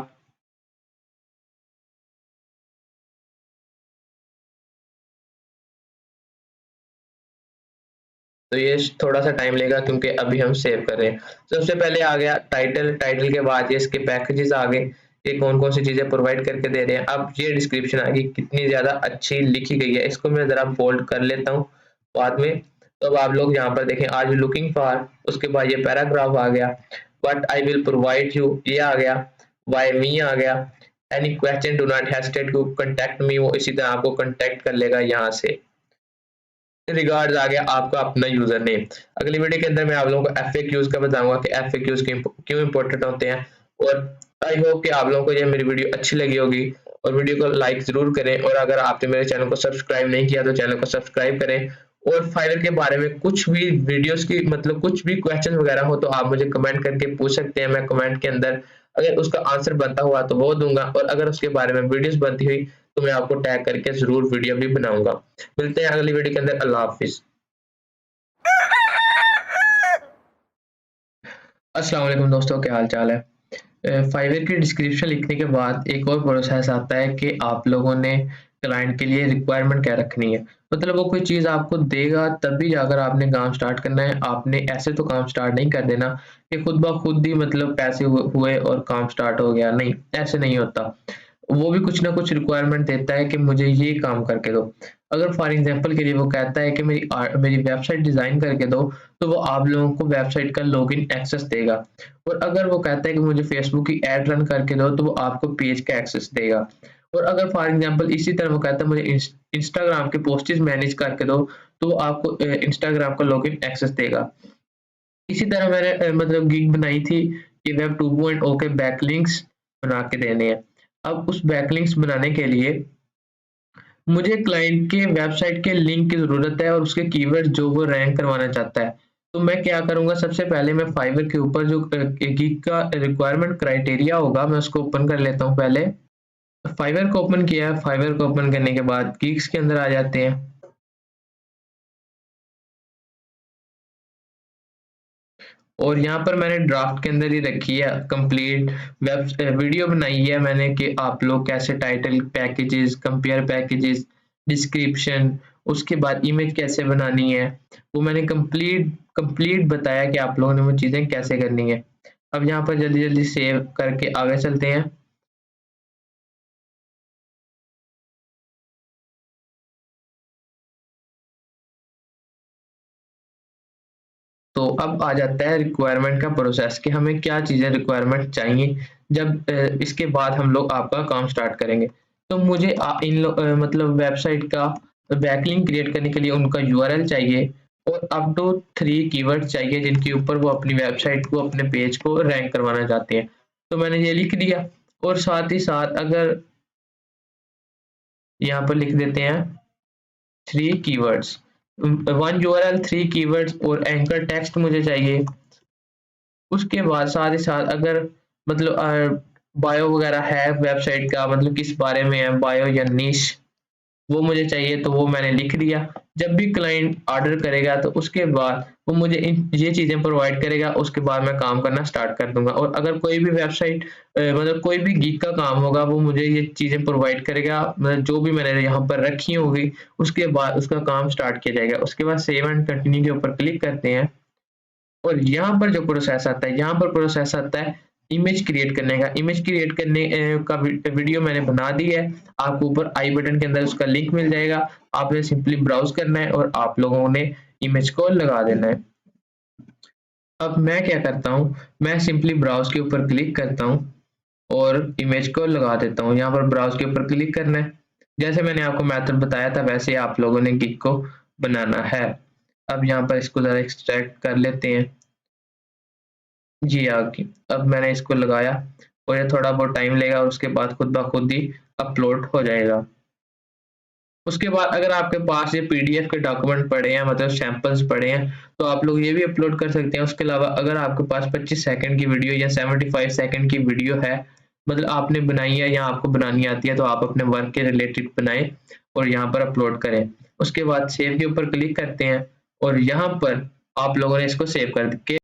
तो ये थोड़ा सा टाइम लेगा क्योंकि अभी हम सेव कर रहे हैं। सबसे पहले आ गया टाइटल। टाइटल के बाद ये इसके पैकेजेस आ गए, ये कौन कौन सी चीजें प्रोवाइड करके दे रहे हैं। अब ये डिस्क्रिप्शन आ गई, कितनी ज्यादा अच्छी लिखी गई है। इसको मैं जरा बोल्ड कर लेता हूँ बाद में। तो अब आप लोग यहाँ पर देखें, आज लुकिंग फॉर, उसके बाद ये पैराग्राफ आ गया, but I will provide you ये आ गया, वाई मी आ गया, any question do not hesitate to contact me, वो इसी तरह आपको कांटेक्ट कर लेगा यहाँ से। रिगार्ड्स आ गया आपका अपना यूजर नेम। अगली वीडियो के अंदर मैं आप लोगों को FAQs का बताऊंगा कि FAQs क्यों इंपॉर्टेंट होते हैं। और आई होप कि आप लोगों को ये मेरी वीडियो अच्छी लगी होगी, और वीडियो को लाइक जरूर करें, और अगर आपने मेरे चैनल को सब्सक्राइब नहीं किया तो चैनल को सब्सक्राइब करें। और फाइवर के बारे में कुछ भी वीडियोस की मतलब कुछ भी क्वेश्चन वगैरह हो तो आप मुझे कमेंट करके पूछ सकते हैं। मैं कमेंट के अंदर अगर उसका आंसर बनता हुआ तो वो दूंगा, और अगर उसके बारे में वीडियोस बनती हुई तो मैं आपको टैग करके जरूर वीडियो भी बनाऊंगा। मिलते हैं अगली वीडियो के अंदर। अल्लाह हाफिज। अस्सलाम वालेकुम दोस्तों, क्या हाल चाल है। फाइवर की डिस्क्रिप्शन लिखने के बाद एक और प्रोसेस आता है कि आप लोगों ने क्लाइंट के लिए रिक्वायरमेंट क्या रखनी है। मतलब वो कोई चीज़ आपको देगा तभी जाकर आपने काम स्टार्ट करना है। आपने ऐसे तो काम स्टार्ट नहीं कर देना कि खुद ब खुद ही मतलब पैसे हुए और काम स्टार्ट हो गया, नहीं, ऐसे नहीं होता। वो भी कुछ ना कुछ रिक्वायरमेंट देता है कि मुझे ये काम करके दो। अगर फॉर एग्जांपल के लिए वो कहता है कि मेरी वेबसाइट डिज़ाइन करके दो, तो वो आप लोगों को वेबसाइट का लॉगिन एक्सेस देगा। और अगर वो कहता है कि मुझे फेसबुक की ऐड रन करके दो, तो वो आपको पेज का एक्सेस देगा। और अगर फॉर एग्जांपल इसी तरह वो कहता है मुझे इंस्टाग्राम के पोस्टेज मैनेज करके दो, तो वो आपको इंस्टाग्राम का लॉगिन एक्सेस देगा। इसी तरह मैंने मतलब गिग बनाई थी कि वेब 2.0 के बैकलिंक्स बना के देने हैं। अब उस बैकलिंक्स बनाने के लिए मुझे क्लाइंट के वेबसाइट के लिंक की ज़रूरत है और उसके कीवर्ड जो वो रैंक करवाना चाहता है। तो मैं क्या करूँगा, सबसे पहले मैं फाइवर के ऊपर जो गीक का रिक्वायरमेंट क्राइटेरिया होगा मैं उसको ओपन कर लेता हूँ पहले। फाइवर को ओपन किया, फाइवर को ओपन करने के बाद गीक्स के अंदर आ जाते हैं। और यहाँ पर मैंने ड्राफ्ट के अंदर ही रखी है कंप्लीट वीडियो बनाई है मैंने कि आप लोग कैसे title packages, compare packages, description, उसके बाद इमेज कैसे बनानी है, वो मैंने कंप्लीट कंप्लीट बताया कि आप लोगों ने वो चीज़ें कैसे करनी है। अब यहाँ पर जल्दी जल्दी सेव करके आगे चलते हैं। तो अब आ जाता है रिक्वायरमेंट का प्रोसेस कि हमें क्या चीज़ें रिक्वायरमेंट चाहिए जब इसके बाद हम लोग आपका काम स्टार्ट करेंगे। तो मुझे मतलब वेबसाइट का बैकलिंक क्रिएट करने के लिए उनका यूआरएल चाहिए और अप टू 3 कीवर्ड चाहिए जिनके ऊपर वो अपनी वेबसाइट को, अपने पेज को रैंक करवाना चाहते हैं। तो मैंने ये लिख दिया और साथ ही साथ अगर यहाँ पर लिख देते हैं 3 कीवर्ड्स, 1 यूआरएल, 3 कीवर्ड्स और एंकर टेक्स्ट मुझे चाहिए। उसके बाद साथ ही साथ अगर मतलब बायो वगैरह है वेबसाइट का, मतलब किस बारे में है, बायो या निश, वो मुझे चाहिए तो वो मैंने लिख दिया। जब भी क्लाइंट ऑर्डर करेगा तो उसके बाद वो मुझे ये चीज़ें प्रोवाइड करेगा, उसके बाद मैं काम करना स्टार्ट कर दूंगा। और अगर कोई भी वेबसाइट मतलब कोई भी गीक का काम होगा वो मुझे ये चीज़ें प्रोवाइड करेगा, मतलब जो भी मैंने यहाँ पर रखी होगी, उसके बाद उसका काम स्टार्ट किया जाएगा। उसके बाद सेव एंड कंटिन्यू के ऊपर क्लिक करते हैं और यहाँ पर जो प्रोसेस आता है, यहाँ पर प्रोसेस आता है इमेज क्रिएट करने का। इमेज क्रिएट करने का वीडियो मैंने बना दी है, आपको ऊपर आई बटन के अंदर उसका लिंक मिल जाएगा। आपने सिंपली ब्राउज करना है और आप लोगों ने इमेज को लगा देना है। अब मैं क्या करता हूँ, मैं सिंपली ब्राउज के ऊपर क्लिक करता हूँ और इमेज को लगा देता हूँ। यहाँ पर ब्राउज के ऊपर क्लिक करना है, जैसे मैंने आपको मेथड बताया था वैसे आप लोगों ने गिग को बनाना है। अब यहाँ पर इसको जरा एक्सट्रैक्ट कर लेते हैं। जी हाँ, अब मैंने इसको लगाया और ये थोड़ा बहुत टाइम लेगा और उसके बाद खुद ब खुद ही अपलोड हो जाएगा। उसके बाद अगर आपके पास ये पीडीएफ के डॉक्यूमेंट पड़े हैं, मतलब सैंपल्स पड़े हैं, तो आप लोग ये भी अपलोड कर सकते हैं। उसके अलावा अगर आपके पास 25 सेकंड की वीडियो या 75 सेकंड की वीडियो है, मतलब आपने बनाई है या आपको बनानी आती है, तो आप अपने वर्क के रिलेटेड बनाएं और यहाँ पर अपलोड करें। उसके बाद सेव के ऊपर क्लिक करते हैं और यहाँ पर आप लोगों ने इसको सेव कर के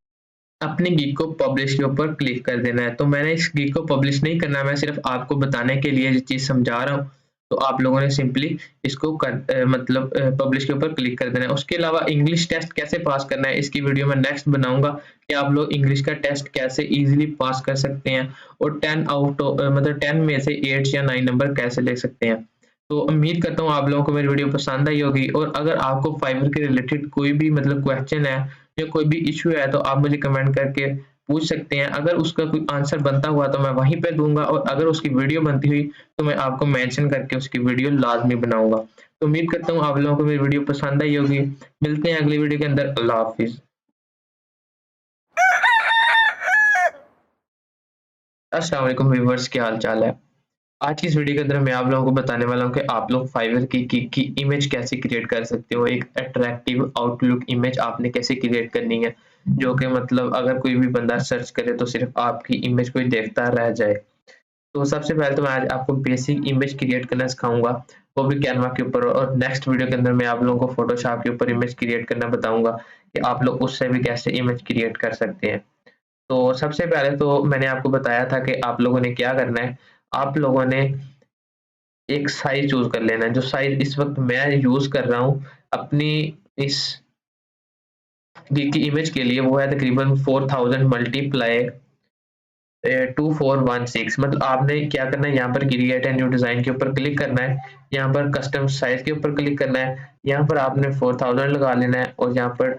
अपने गिग को पब्लिश के ऊपर क्लिक कर देना है। तो मैंने इस गिग को पब्लिश नहीं करना, मैं सिर्फ आपको बताने के लिए ये चीज़ समझा रहा हूँ। तो आप लोगों ने सिंपली इसको मतलब पब्लिश के ऊपर क्लिक कर देना है। उसके अलावा इंग्लिश टेस्ट कैसे पास करना है इसकी वीडियो मैं नेक्स्ट बनाऊंगा कि आप लोग इंग्लिश का टेस्ट कैसे इजीली पास कर सकते हैं और 10 आउट मतलब 10 में से 8 या 9 नंबर कैसे ले सकते हैं। तो उम्मीद करता हूँ आप लोगों को मेरी वीडियो पसंद आई होगी और अगर आपको फाइवर के रिलेटेड कोई भी मतलब क्वेश्चन है या कोई भी इश्यू है तो आप मुझे कमेंट करके पूछ सकते हैं। अगर उसका कोई आंसर बनता हुआ तो मैं वहीं पे दूंगा और अगर उसकी वीडियो बनती हुई तो मैं आपको मेंशन करके उसकी वीडियो लाजमी बनाऊंगा। तो उम्मीद करता हूँ आप लोगों को मेरी वीडियो पसंद आई होगी। मिलते हैं अगली वीडियो के अंदर। अल्लाह हाफिज। अस्सलाम वालेकुम व्यूअर्स, क्या हाल चाल है। आज की इस वीडियो के अंदर मैं आप लोगों को बताने वाला हूँ कि आप लोग फाइवर की इमेज कैसे क्रिएट कर सकते हो। एक अट्रैक्टिव आउटलुक इमेज आपने कैसे क्रिएट करनी है जो कि मतलब अगर कोई भी बंदा सर्च करे तो सिर्फ आपकी इमेज को ही देखता रह जाए। तो सबसे पहले तो मैं आज आपको बेसिक इमेज क्रिएट करना सिखाऊंगा, वो भी कैनवा के ऊपर। और नेक्स्ट वीडियो के अंदर मैं आप लोगों को फोटोशॉप के ऊपर इमेज क्रिएट करना बताऊंगा कि आप लोग उससे भी कैसे इमेज क्रिएट कर सकते हैं। तो सबसे पहले तो मैंने आपको बताया था कि आप लोगों ने क्या करना है, आप लोगों ने एक साइज चूज कर लेना है। जो साइज इस वक्त मैं यूज कर रहा हूँ अपनी इस गिग की इमेज के लिए वो है तकरीबन 4000 मल्टीप्लाई 2416। मतलब आपने क्या करना है, यहाँ पर क्रिएट एंड न्यू डिजाइन के ऊपर क्लिक करना है, यहाँ पर कस्टम साइज के ऊपर क्लिक करना है, यहाँ पर आपने 4000 लगा लेना है और यहाँ पर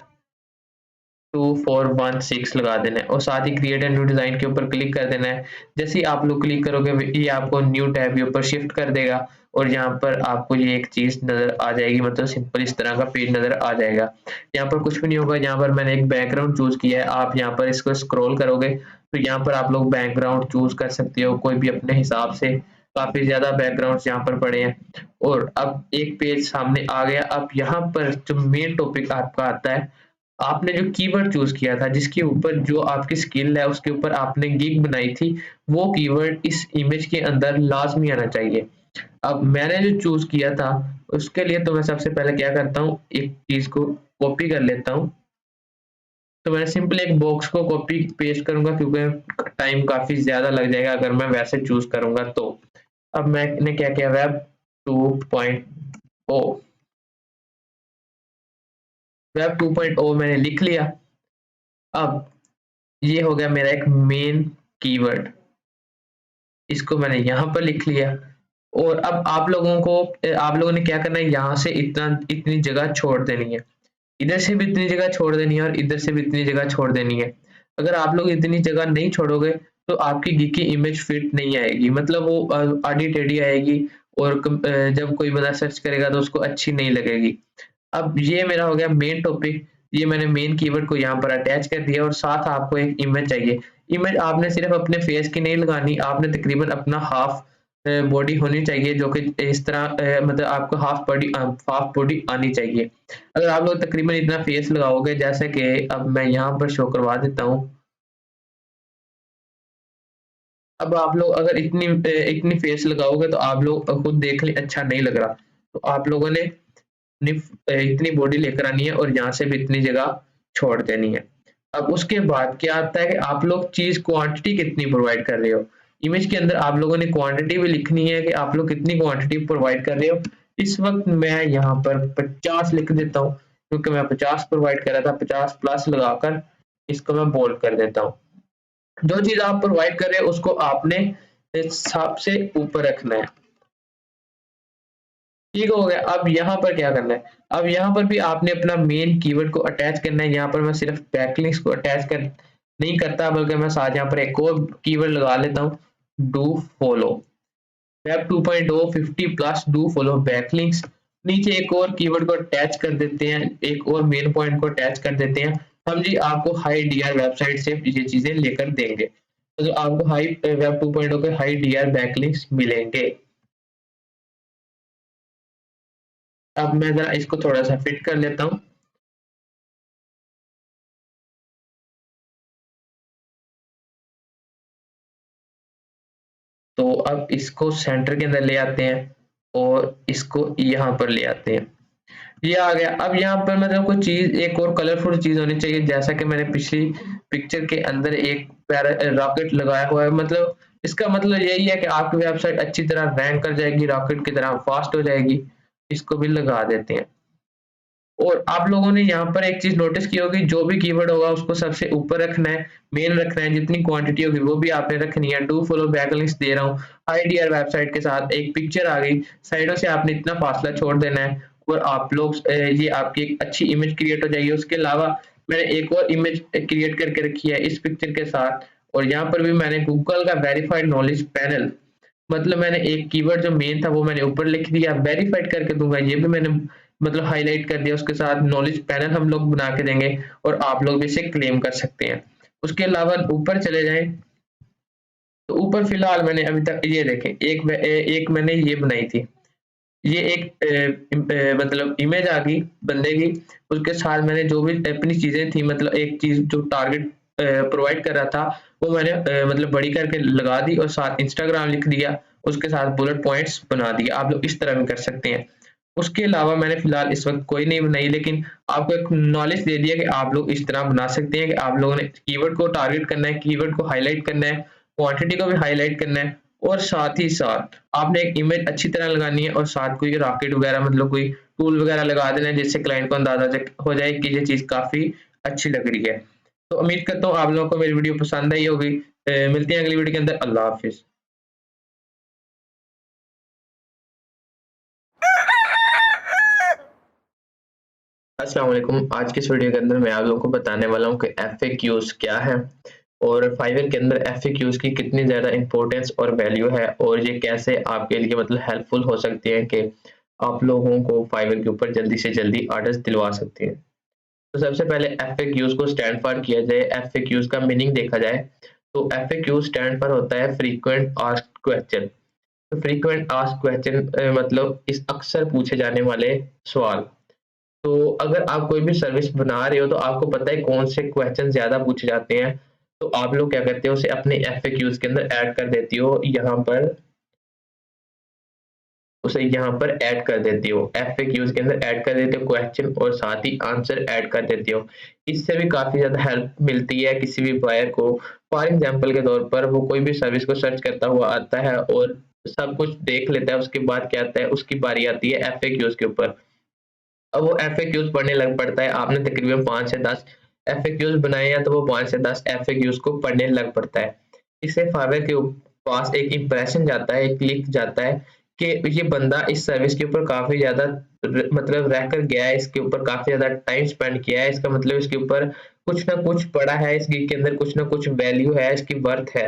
2416 लगा देना है और साथ ही क्रिएट एंड न्यू डिजाइन के ऊपर क्लिक कर देना है। जैसे ही आप लोग क्लिक करोगे ये आपको न्यू टैब के ऊपर शिफ्ट कर देगा और यहाँ पर आपको ये एक चीज नजर आ जाएगी, मतलब सिंपल इस तरह का पेज नजर आ जाएगा। यहाँ पर कुछ भी नहीं होगा, यहाँ पर मैंने एक बैकग्राउंड चूज किया है। आप यहाँ पर इसको स्क्रॉल करोगे तो यहाँ पर आप लोग बैकग्राउंड चूज कर सकते हो कोई भी अपने हिसाब से। काफी ज्यादा बैकग्राउंड्स यहाँ पर पड़े हैं, और अब एक पेज सामने आ गया। अब यहाँ पर जो मेन टॉपिक आपका आता है, आपने जो कीवर्ड चूज किया था, जिसके ऊपर जो आपकी स्किल है उसके ऊपर आपने गिग बनाई थी, वो कीवर्ड इस इमेज के अंदर लाजमी आना चाहिए। अब मैंने जो चूज किया था, उसके लिए तो मैं सबसे पहले क्या करता हूँ, एक चीज को कॉपी कर लेता हूँ। तो मैं सिंपल एक बॉक्स को कॉपी पेस्ट करूंगा, क्योंकि टाइम काफी ज्यादा लग जाएगा अगर मैं वैसे चूज करूंगा तो। अब मैंने क्या किया, वेब 2.0, वेब 2.0 मैंने लिख लिया। अब ये हो गया मेरा एक मेन कीवर्ड, इसको मैंने यहाँ पर लिख लिया। और अब आप लोगों ने क्या करना है, यहाँ से इतनी जगह छोड़ देनी है, इधर से भी इतनी जगह छोड़ देनी है, और इधर से भी इतनी जगह छोड़ देनी है। अगर आप लोग इतनी जगह नहीं छोड़ोगे तो आपकी गिग की इमेज फिट नहीं आएगी, मतलब वो आड़ी टेढ़ी आएगी, और जब कोई बंदा सर्च करेगा तो उसको अच्छी नहीं लगेगी। अब ये मेरा हो गया मेन टॉपिक, ये मैंने मेन कीवर्ड को यहाँ पर अटैच कर दिया, और साथ आपको एक इमेज चाहिए। इमेज आपने सिर्फ अपने फेस की नहीं लगानी, आपने तकरीबन अपना हाफ बॉडी होनी चाहिए, जो कि इस तरह मतलब आपको हाफ बॉडी आनी चाहिए। अगर आप लोग तकरीबन इतना फेस लगाओगे, जैसे कि अब मैं यहाँ पर शो करवा देता हूँ। अब आप लोग अगर इतनी फेस लगाओगे तो आप लोग खुद देख ले अच्छा नहीं लग रहा, तो आप लोगों ने इतनी बॉडी लेकर आनी है, और यहाँ से भी इतनी जगह छोड़ देनी है। अब उसके बाद क्या आता है कि आप लोग चीज क्वांटिटी कितनी प्रोवाइड कर रहे हो। इमेज के अंदर आप लोगों ने क्वांटिटी भी लिखनी है कि आप लोग कितनी क्वांटिटी प्रोवाइड कर रहे हो। इस वक्त मैं यहाँ पर 50 लिख देता हूँ, क्योंकि मैं 50 प्रोवाइड कर रहा था, 50 प्लस लगाकर इसको मैं बोल्ड कर देता हूँ। जो चीज आप प्रोवाइड कर रहे हो उसको आपने सबसे ऊपर रखना है। ठीक हो गया। अब यहाँ पर क्या करना है, अब यहाँ पर भी आपने अपना मेन कीवर्ड को अटैच करना है। यहाँ पर मैं सिर्फ बैकलिंक्स को अटैच कर नहीं करता, बल्कि मैं साथ यहाँ पर एक और कीवर्ड लगा लेता हूँ, do follow. Web 2.0 50 plus do follow backlinks. नीचे एक और कीवर्ड को अटैच कर देते हैं, एक और मेन पॉइंट को अटैच कर देते हैं। हम जी आपको हाई डीआर वेबसाइट से ये चीजें लेकर देंगे, तो आपको हाई वेब 2.0 के हाई डीआर बैकलिंक्स मिलेंगे। अब मैं जरा इसको थोड़ा सा फिट कर लेता हूँ। तो अब इसको सेंटर के अंदर ले आते हैं, और इसको यहाँ पर ले आते हैं। ये आ गया। अब यहाँ पर मतलब कोई चीज, एक और कलरफुल चीज होनी चाहिए, जैसा कि मैंने पिछली पिक्चर के अंदर एक रॉकेट लगाया हुआ है। मतलब इसका मतलब यही है कि आपकी वेबसाइट अच्छी तरह रैंक कर जाएगी, रॉकेट की तरह फास्ट हो जाएगी। इसको भी लगा देते हैं। और आप लोगों ने यहाँ पर एक चीज नोटिस की होगी, जो भी कीवर्ड होगा उसको सबसे ऊपर रखना है, मेन रखना है। जितनी क्वांटिटी होगी वो भी आपने रखनी है। डू फॉलो बैकलिंक्स दे रहा हूँ आईडीआर वेबसाइट के साथ, एक पिक्चर आ गई, साइडों से आपने इतना फासला छोड़ देना है, और आप लोग ये आपकी एक अच्छी इमेज क्रिएट हो जाएगी। उसके अलावा मैंने एक और इमेज क्रिएट करके रखी है इस पिक्चर के साथ, और यहाँ पर भी मैंने गूगल का वेरीफाइड नॉलेज पैनल, मतलब मैंने एक कीवर्ड जो मेन था वो मैंने ऊपर लिख दिया, वेरीफाइड करके दूंगा, ये भी मैंने मतलब हाईलाइट कर दिया। उसके साथ नॉलेज पैनल हम लोग बना के देंगे, और आप लोग भी इसे क्लेम कर सकते हैं। उसके अलावा ऊपर चले जाएं, तो ऊपर फिलहाल मैंने अभी तक ये देखें, एक मैंने ये बनाई थी, ये एक मतलब इमेज आ गई बंदे की। उसके साथ मैंने जो भी अपनी चीजें थी, मतलब एक चीज जो टारगेट प्रोवाइड कर रहा था, वो मैंने मतलब बड़ी करके लगा दी, और साथ इंस्टाग्राम लिख दिया, उसके साथ बुलेट पॉइंट्स बना दिए। आप लोग इस तरह भी कर सकते हैं। उसके अलावा मैंने फिलहाल इस वक्त कोई नहीं बनाई, लेकिन आपको एक नॉलेज दे दिया कि आप लोग इस तरह बना सकते हैं कि आप लोगों ने कीवर्ड को टारगेट करना है, कीवर्ड को हाईलाइट करना है, क्वांटिटी को भी हाईलाइट करना है, और साथ ही साथ आपने एक इमेज अच्छी तरह लगानी है, और साथ कोई रॉकेट वगैरह मतलब कोई टूल वगैरह लगा देना है, जिससे क्लाइंट को अंदाजा हो जाए कि ये चीज काफी अच्छी लग रही है। तो उम्मीद करता हूँ आप लोगों को मेरी वीडियो पसंद आई होगी। मिलते हैं अगली वीडियो के अंदर। अल्लाह हाफिज। अस्सलाम वालेकुम। आज की इस वीडियो के अंदर मैं आप लोगों को बताने वाला हूँ कि एफएक्यूज क्या है, और फाइवर के अंदर एफएक्यूज की कितनी ज़्यादा इंपॉर्टेंस और वैल्यू है, और ये कैसे आपके लिए मतलब हेल्पफुल हो सकती है कि आप लोगों को फाइवर के ऊपर जल्दी से जल्दी ऑर्डर्स दिलवा सकती है। तो सबसे पहले एफएक्यूज को स्टैंड फॉर किया जाए, एफएक्यूज का मीनिंग देखा जाए, तो एफएक्यू स्टैंड पर होता है फ्रीक्वेंट आस्क्ड क्वेश्चन। तो फ्रीक्वेंट आस्क्ड क्वेश्चन मतलब इस अक्सर पूछे जाने वाले सवाल। तो अगर आप कोई भी सर्विस बना रहे हो तो आपको पता है कौन से क्वेश्चन ज़्यादा पूछे जाते हैं, तो आप लोग क्या करते हो उसे अपने एफएक्यूज़ के अंदर ऐड कर देती हो यहाँ पर, उसे यहाँ पर ऐड कर देती हो, एफएक्यूज़ के अंदर ऐड कर देते हो क्वेश्चन और साथ ही आंसर ऐड कर देती हो। इससे भी काफ़ी ज़्यादा हेल्प मिलती है किसी भी बायर को। फॉर एग्ज़ाम्पल के तौर पर वो कोई भी सर्विस को सर्च करता हुआ आता है और सब कुछ देख लेता है, उसके बाद क्या आता है, उसकी बारी आती है एफएक्यूज़ के ऊपर। अब वो एफएक्यूज़ पढ़ने लग पड़ता है, आपने तकरीबन 5 से 10 एफएक्यूज़ बनाए हैं, तो वो 5 से 10 एफएक्यूज़ को पढ़ने लग पड़ता है। इससे फाइवर के पास एक इंप्रेशन जाता है, एक क्लिक जाता है कि ये बंदा इस सर्विस के ऊपर काफ़ी ज़्यादा मतलब रह कर गया है, इसके ऊपर काफ़ी ज़्यादा टाइम स्पेंड किया है, इसका मतलब इसके ऊपर कुछ ना कुछ पड़ा है, इस गिग के अंदर कुछ ना कुछ वैल्यू है, इसकी वर्थ है।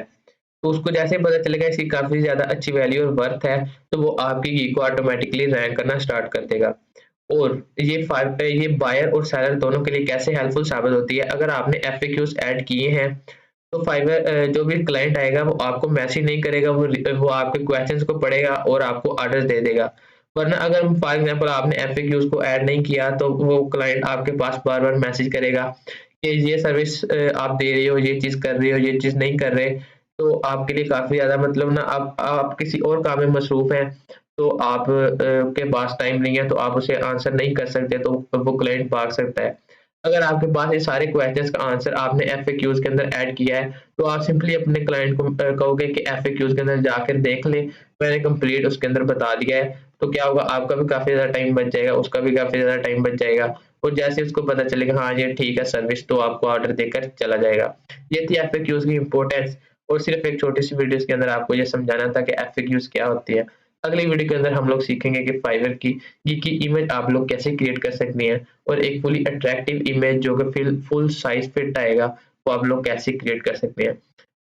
तो उसको जैसे ही पता चलेगा इसकी काफ़ी ज़्यादा अच्छी वैल्यू और वर्थ है, तो वो आपकी गिग को ऑटोमैटिकली रैंक करना स्टार्ट कर देगा। और ये बायर और सेलर दोनों के लिए कैसे हेल्पफुल साबित होती है, अगर आपने एफएक्यूज़ ऐड किए हैं, तो फाइवर जो भी क्लाइंट आएगा वो आपको मैसेज नहीं करेगा, वो आपके क्वेश्चंस को पढ़ेगा और आपको ऑर्डर दे देगा। वरना अगर फॉर एग्जांपल आपने एफएक्यूज़ को ऐड नहीं किया, तो वो क्लाइंट आपके पास बार-बार मैसेज करेगा कि ये सर्विस आप दे रहे हो, ये चीज़ कर रहे हो, ये चीज़ नहीं कर रहे। तो आपके लिए काफ़ी ज़्यादा मतलब ना आप किसी और काम में मसरूफ़ हैं, तो आप के पास टाइम नहीं है, तो आप उसे आंसर नहीं कर सकते, तो वो क्लाइंट भाग सकता है। अगर आपके पास ये सारे क्वेश्चंस का आंसर आपने एफएक्यूज़ के अंदर ऐड किया है, तो आप सिंपली अपने क्लाइंट को कहोगे कि एफएक्यूज़ के अंदर जाकर देख ले, मैंने कंप्लीट उसके अंदर बता दिया है। तो क्या होगा, आपका भी काफ़ी ज़्यादा टाइम बच जाएगा, उसका भी काफ़ी ज़्यादा टाइम बच जाएगा और जैसे उसको पता चलेगा हाँ, ये ठीक है सर्विस, तो आपको ऑर्डर देकर चला जाएगा। ये थी एफएक्यूज़ की इम्पोर्टेंस और सिर्फ़ एक छोटी-सी वीडियोज़ के अंदर आपको ये समझाना था कि एफएक्यूज़ क्या होती है। अगली वीडियो के अंदर हम लोग सीखेंगे कि फाइवर की इमेज आप लोग कैसे क्रिएट कर सकते हैं और एक फुली अट्रैक्टिव इमेज जो कि फुल साइज फिट आएगा, वो आप लोग कैसे क्रिएट कर सकते हैं।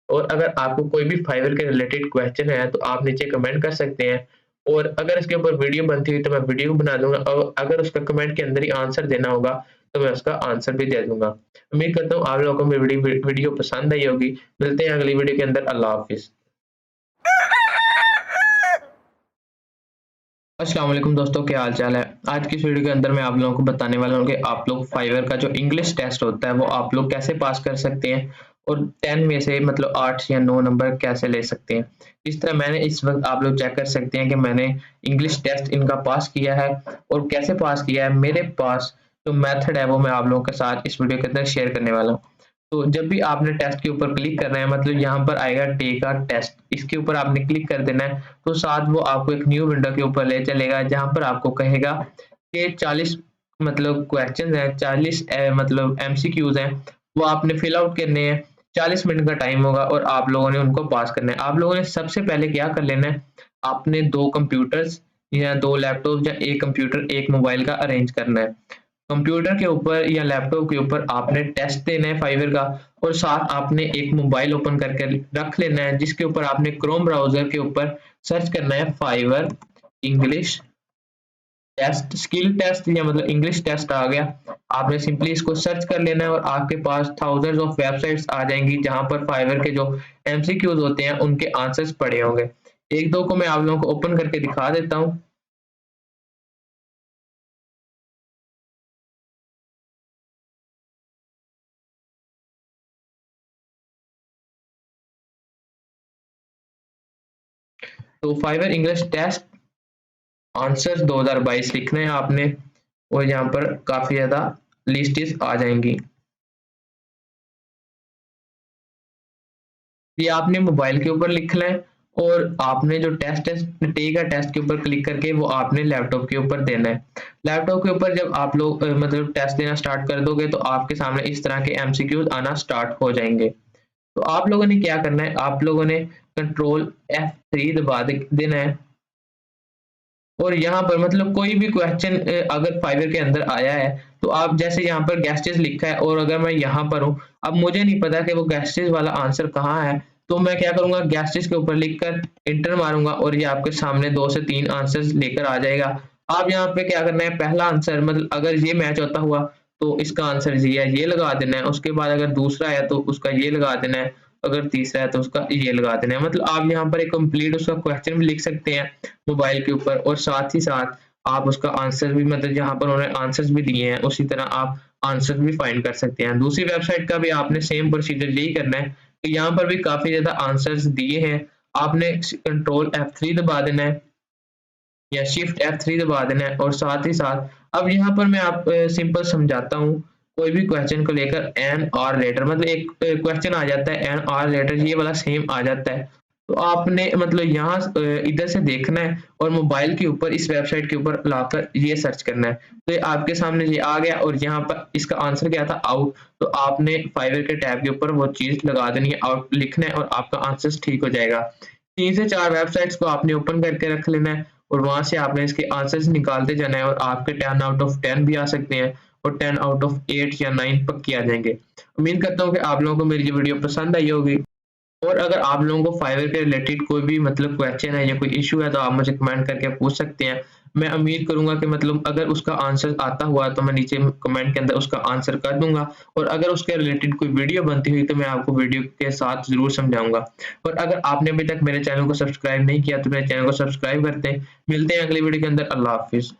और अगर आपको कोई भी फाइवर के रिलेटेड क्वेश्चन है तो आप नीचे कमेंट कर सकते हैं और अगर इसके ऊपर वीडियो बनती हुई तो मैं वीडियो बना दूंगा और अगर उसका कमेंट के अंदर ही आंसर देना होगा तो मैं उसका आंसर भी दे दूंगा। उम्मीद करता हूँ आप लोगों को मेरी वीडियो पसंद आई होगी। मिलते हैं अगली वीडियो के अंदर। अल्लाह हाफिज। अस्सलाम वालेकुम दोस्तों, क्या हाल चाल है। आज की इस वीडियो के अंदर मैं आप लोगों को बताने वाला हूँ कि आप लोग फाइवर का जो इंग्लिश टेस्ट होता है वो आप लोग कैसे पास कर सकते हैं और 10 में से मतलब 8 या 9 नंबर कैसे ले सकते हैं। इस तरह मैंने इस वक्त आप लोग चेक कर सकते हैं कि मैंने इंग्लिश टेस्ट इनका पास किया है और कैसे पास किया है। मेरे पास जो मेथड है वो मैं आप लोगों के साथ इस वीडियो के अंदर शेयर करने वाला हूँ। तो जब भी आपने टेस्ट के ऊपर क्लिक करना है, मतलब यहाँ पर आएगा टेक अ टेस्ट, इसके ऊपर आपने क्लिक कर देना है, तो साथ वो आपको एक न्यू विंडो के ऊपर ले चलेगा जहाँ पर आपको कहेगा कि 40 मतलब क्वेश्चन हैं, 40 मतलब एमसीक्यूज हैं, वो आपने फिल आउट करने हैं। 40 मिनट का टाइम होगा और आप लोगों ने उनको पास करना है। आप लोगों ने सबसे पहले क्या कर लेना है, आपने 2 कंप्यूटर्स या 2 लैपटॉप या 1 कंप्यूटर 1 मोबाइल का अरेंज करना है। कंप्यूटर के ऊपर या लैपटॉप के ऊपर आपने टेस्ट देना है फाइवर का और साथ आपने एक मोबाइल ओपन करके रख लेना है जिसके ऊपर आपने क्रोम ब्राउजर के ऊपर सर्च करना है Fiverr English test, skill test या मतलब इंग्लिश टेस्ट आ गया। आपने सिंपली इसको सर्च कर लेना है और आपके पास थाउजेंड्स ऑफ वेबसाइट्स आ जाएंगी जहां पर फाइवर के जो एमसीक्यूज होते हैं उनके आंसर्स पड़े होंगे। एक दो को मैं आप लोगों को ओपन करके दिखा देता हूँ। तो फाइवर इंग्लिश टेस्ट आंसर्स 2022 लिखना है आपने और यहाँ पर काफी ज्यादा लिस्टें आ जाएंगी। ये आपने मोबाइल के ऊपर लिखना है और आपने जो टेस्ट है टेक है टेस्ट के ऊपर क्लिक करके वो आपने लैपटॉप के ऊपर देना है। लैपटॉप के ऊपर जब आप लोग मतलब टेस्ट देना स्टार्ट कर दोगे तो आपके सामने इस तरह के एमसीक्यूज आना स्टार्ट हो जाएंगे। तो आप लोगों ने क्या करना है, आप लोगों ने कंट्रोल F3 दबा देना है और यहाँ पर मतलब कोई भी क्वेश्चन अगर फाइवर के अंदर आया है तो आप जैसे यहाँ पर गैस्टेज लिखा है और अगर मैं यहाँ पर हूँ, अब मुझे नहीं पता कि वो गैस्टेज वाला आंसर कहाँ है, तो मैं क्या करूंगा गैस्टेज के ऊपर लिखकर इंटर मारूंगा और ये आपके सामने 2 से 3 आंसर्स लेकर आ जाएगा। आप यहाँ पे क्या करना है, पहला आंसर मतलब अगर ये मैच होता हुआ तो इसका आंसर ये है, ये लगा देना है। उसके बाद अगर दूसरा है तो उसका ये लगा देना है अगर तीसरा है तो उसका ये लगा देना है। मतलब आप यहाँ पर एक कंप्लीट उसका क्वेश्चन भी लिख सकते हैं मोबाइल के ऊपर, और साथ ही साथ आप उसका आंसर भी, मतलब जहाँ पर उन्होंने आंसर्स भी दिए हैं उसी तरह आप आंसर भी फाइंड कर सकते हैं। दूसरी वेबसाइट का भी आपने सेम प्रोसीजर यही करना है कि यहाँ पर भी काफी ज्यादा आंसर्स दिए हैं, आपने कंट्रोल F3 दबा देना है या शिफ्ट F3 दबा देना है, और साथ ही साथ अब यहाँ पर मैं आप सिंपल समझाता हूँ। कोई भी क्वेश्चन को लेकर एन और लेटर, मतलब एक क्वेश्चन आ जाता है एन और लेटर, ये वाला सेम आ जाता है, तो आपने मतलब यहाँ इधर से देखना है और मोबाइल के ऊपर इस वेबसाइट के ऊपर लाकर ये सर्च करना है, तो ये आपके सामने ये आ गया, और यहाँ पर इसका आंसर क्या था, आउट। तो आपने फाइवर के टैब के ऊपर वो चीज लगा देनी है, आउट लिखना है, और आपका आंसर ठीक हो जाएगा। 3 से 4 वेबसाइट्स को आपने ओपन करके रख लेना है, और वहां से आपने इसके आंसर्स निकालते जाना है, और आपके 10 आउट ऑफ 10 भी आ सकते हैं, और 10 आउट ऑफ 8 या 9 पक्के आ जाएंगे। उम्मीद करता हूँ कि आप लोगों को मेरी ये वीडियो पसंद आई होगी, और अगर आप लोगों को फाइवर के रिलेटेड कोई भी मतलब क्वेश्चन है या कोई इश्यू है तो आप मुझे कमेंट करके पूछ सकते हैं। मैं उम्मीद करूंगा कि मतलब अगर उसका आंसर आता हुआ तो मैं नीचे कमेंट के अंदर उसका आंसर कर दूंगा, और अगर उसके रिलेटेड कोई वीडियो बनती हुई तो मैं आपको वीडियो के साथ जरूर समझाऊंगा। और अगर आपने अभी तक मेरे चैनल को सब्सक्राइब नहीं किया तो मेरे चैनल को सब्सक्राइब करते हैं। मिलते हैं अगली वीडियो के अंदर। अल्लाह हाफिज।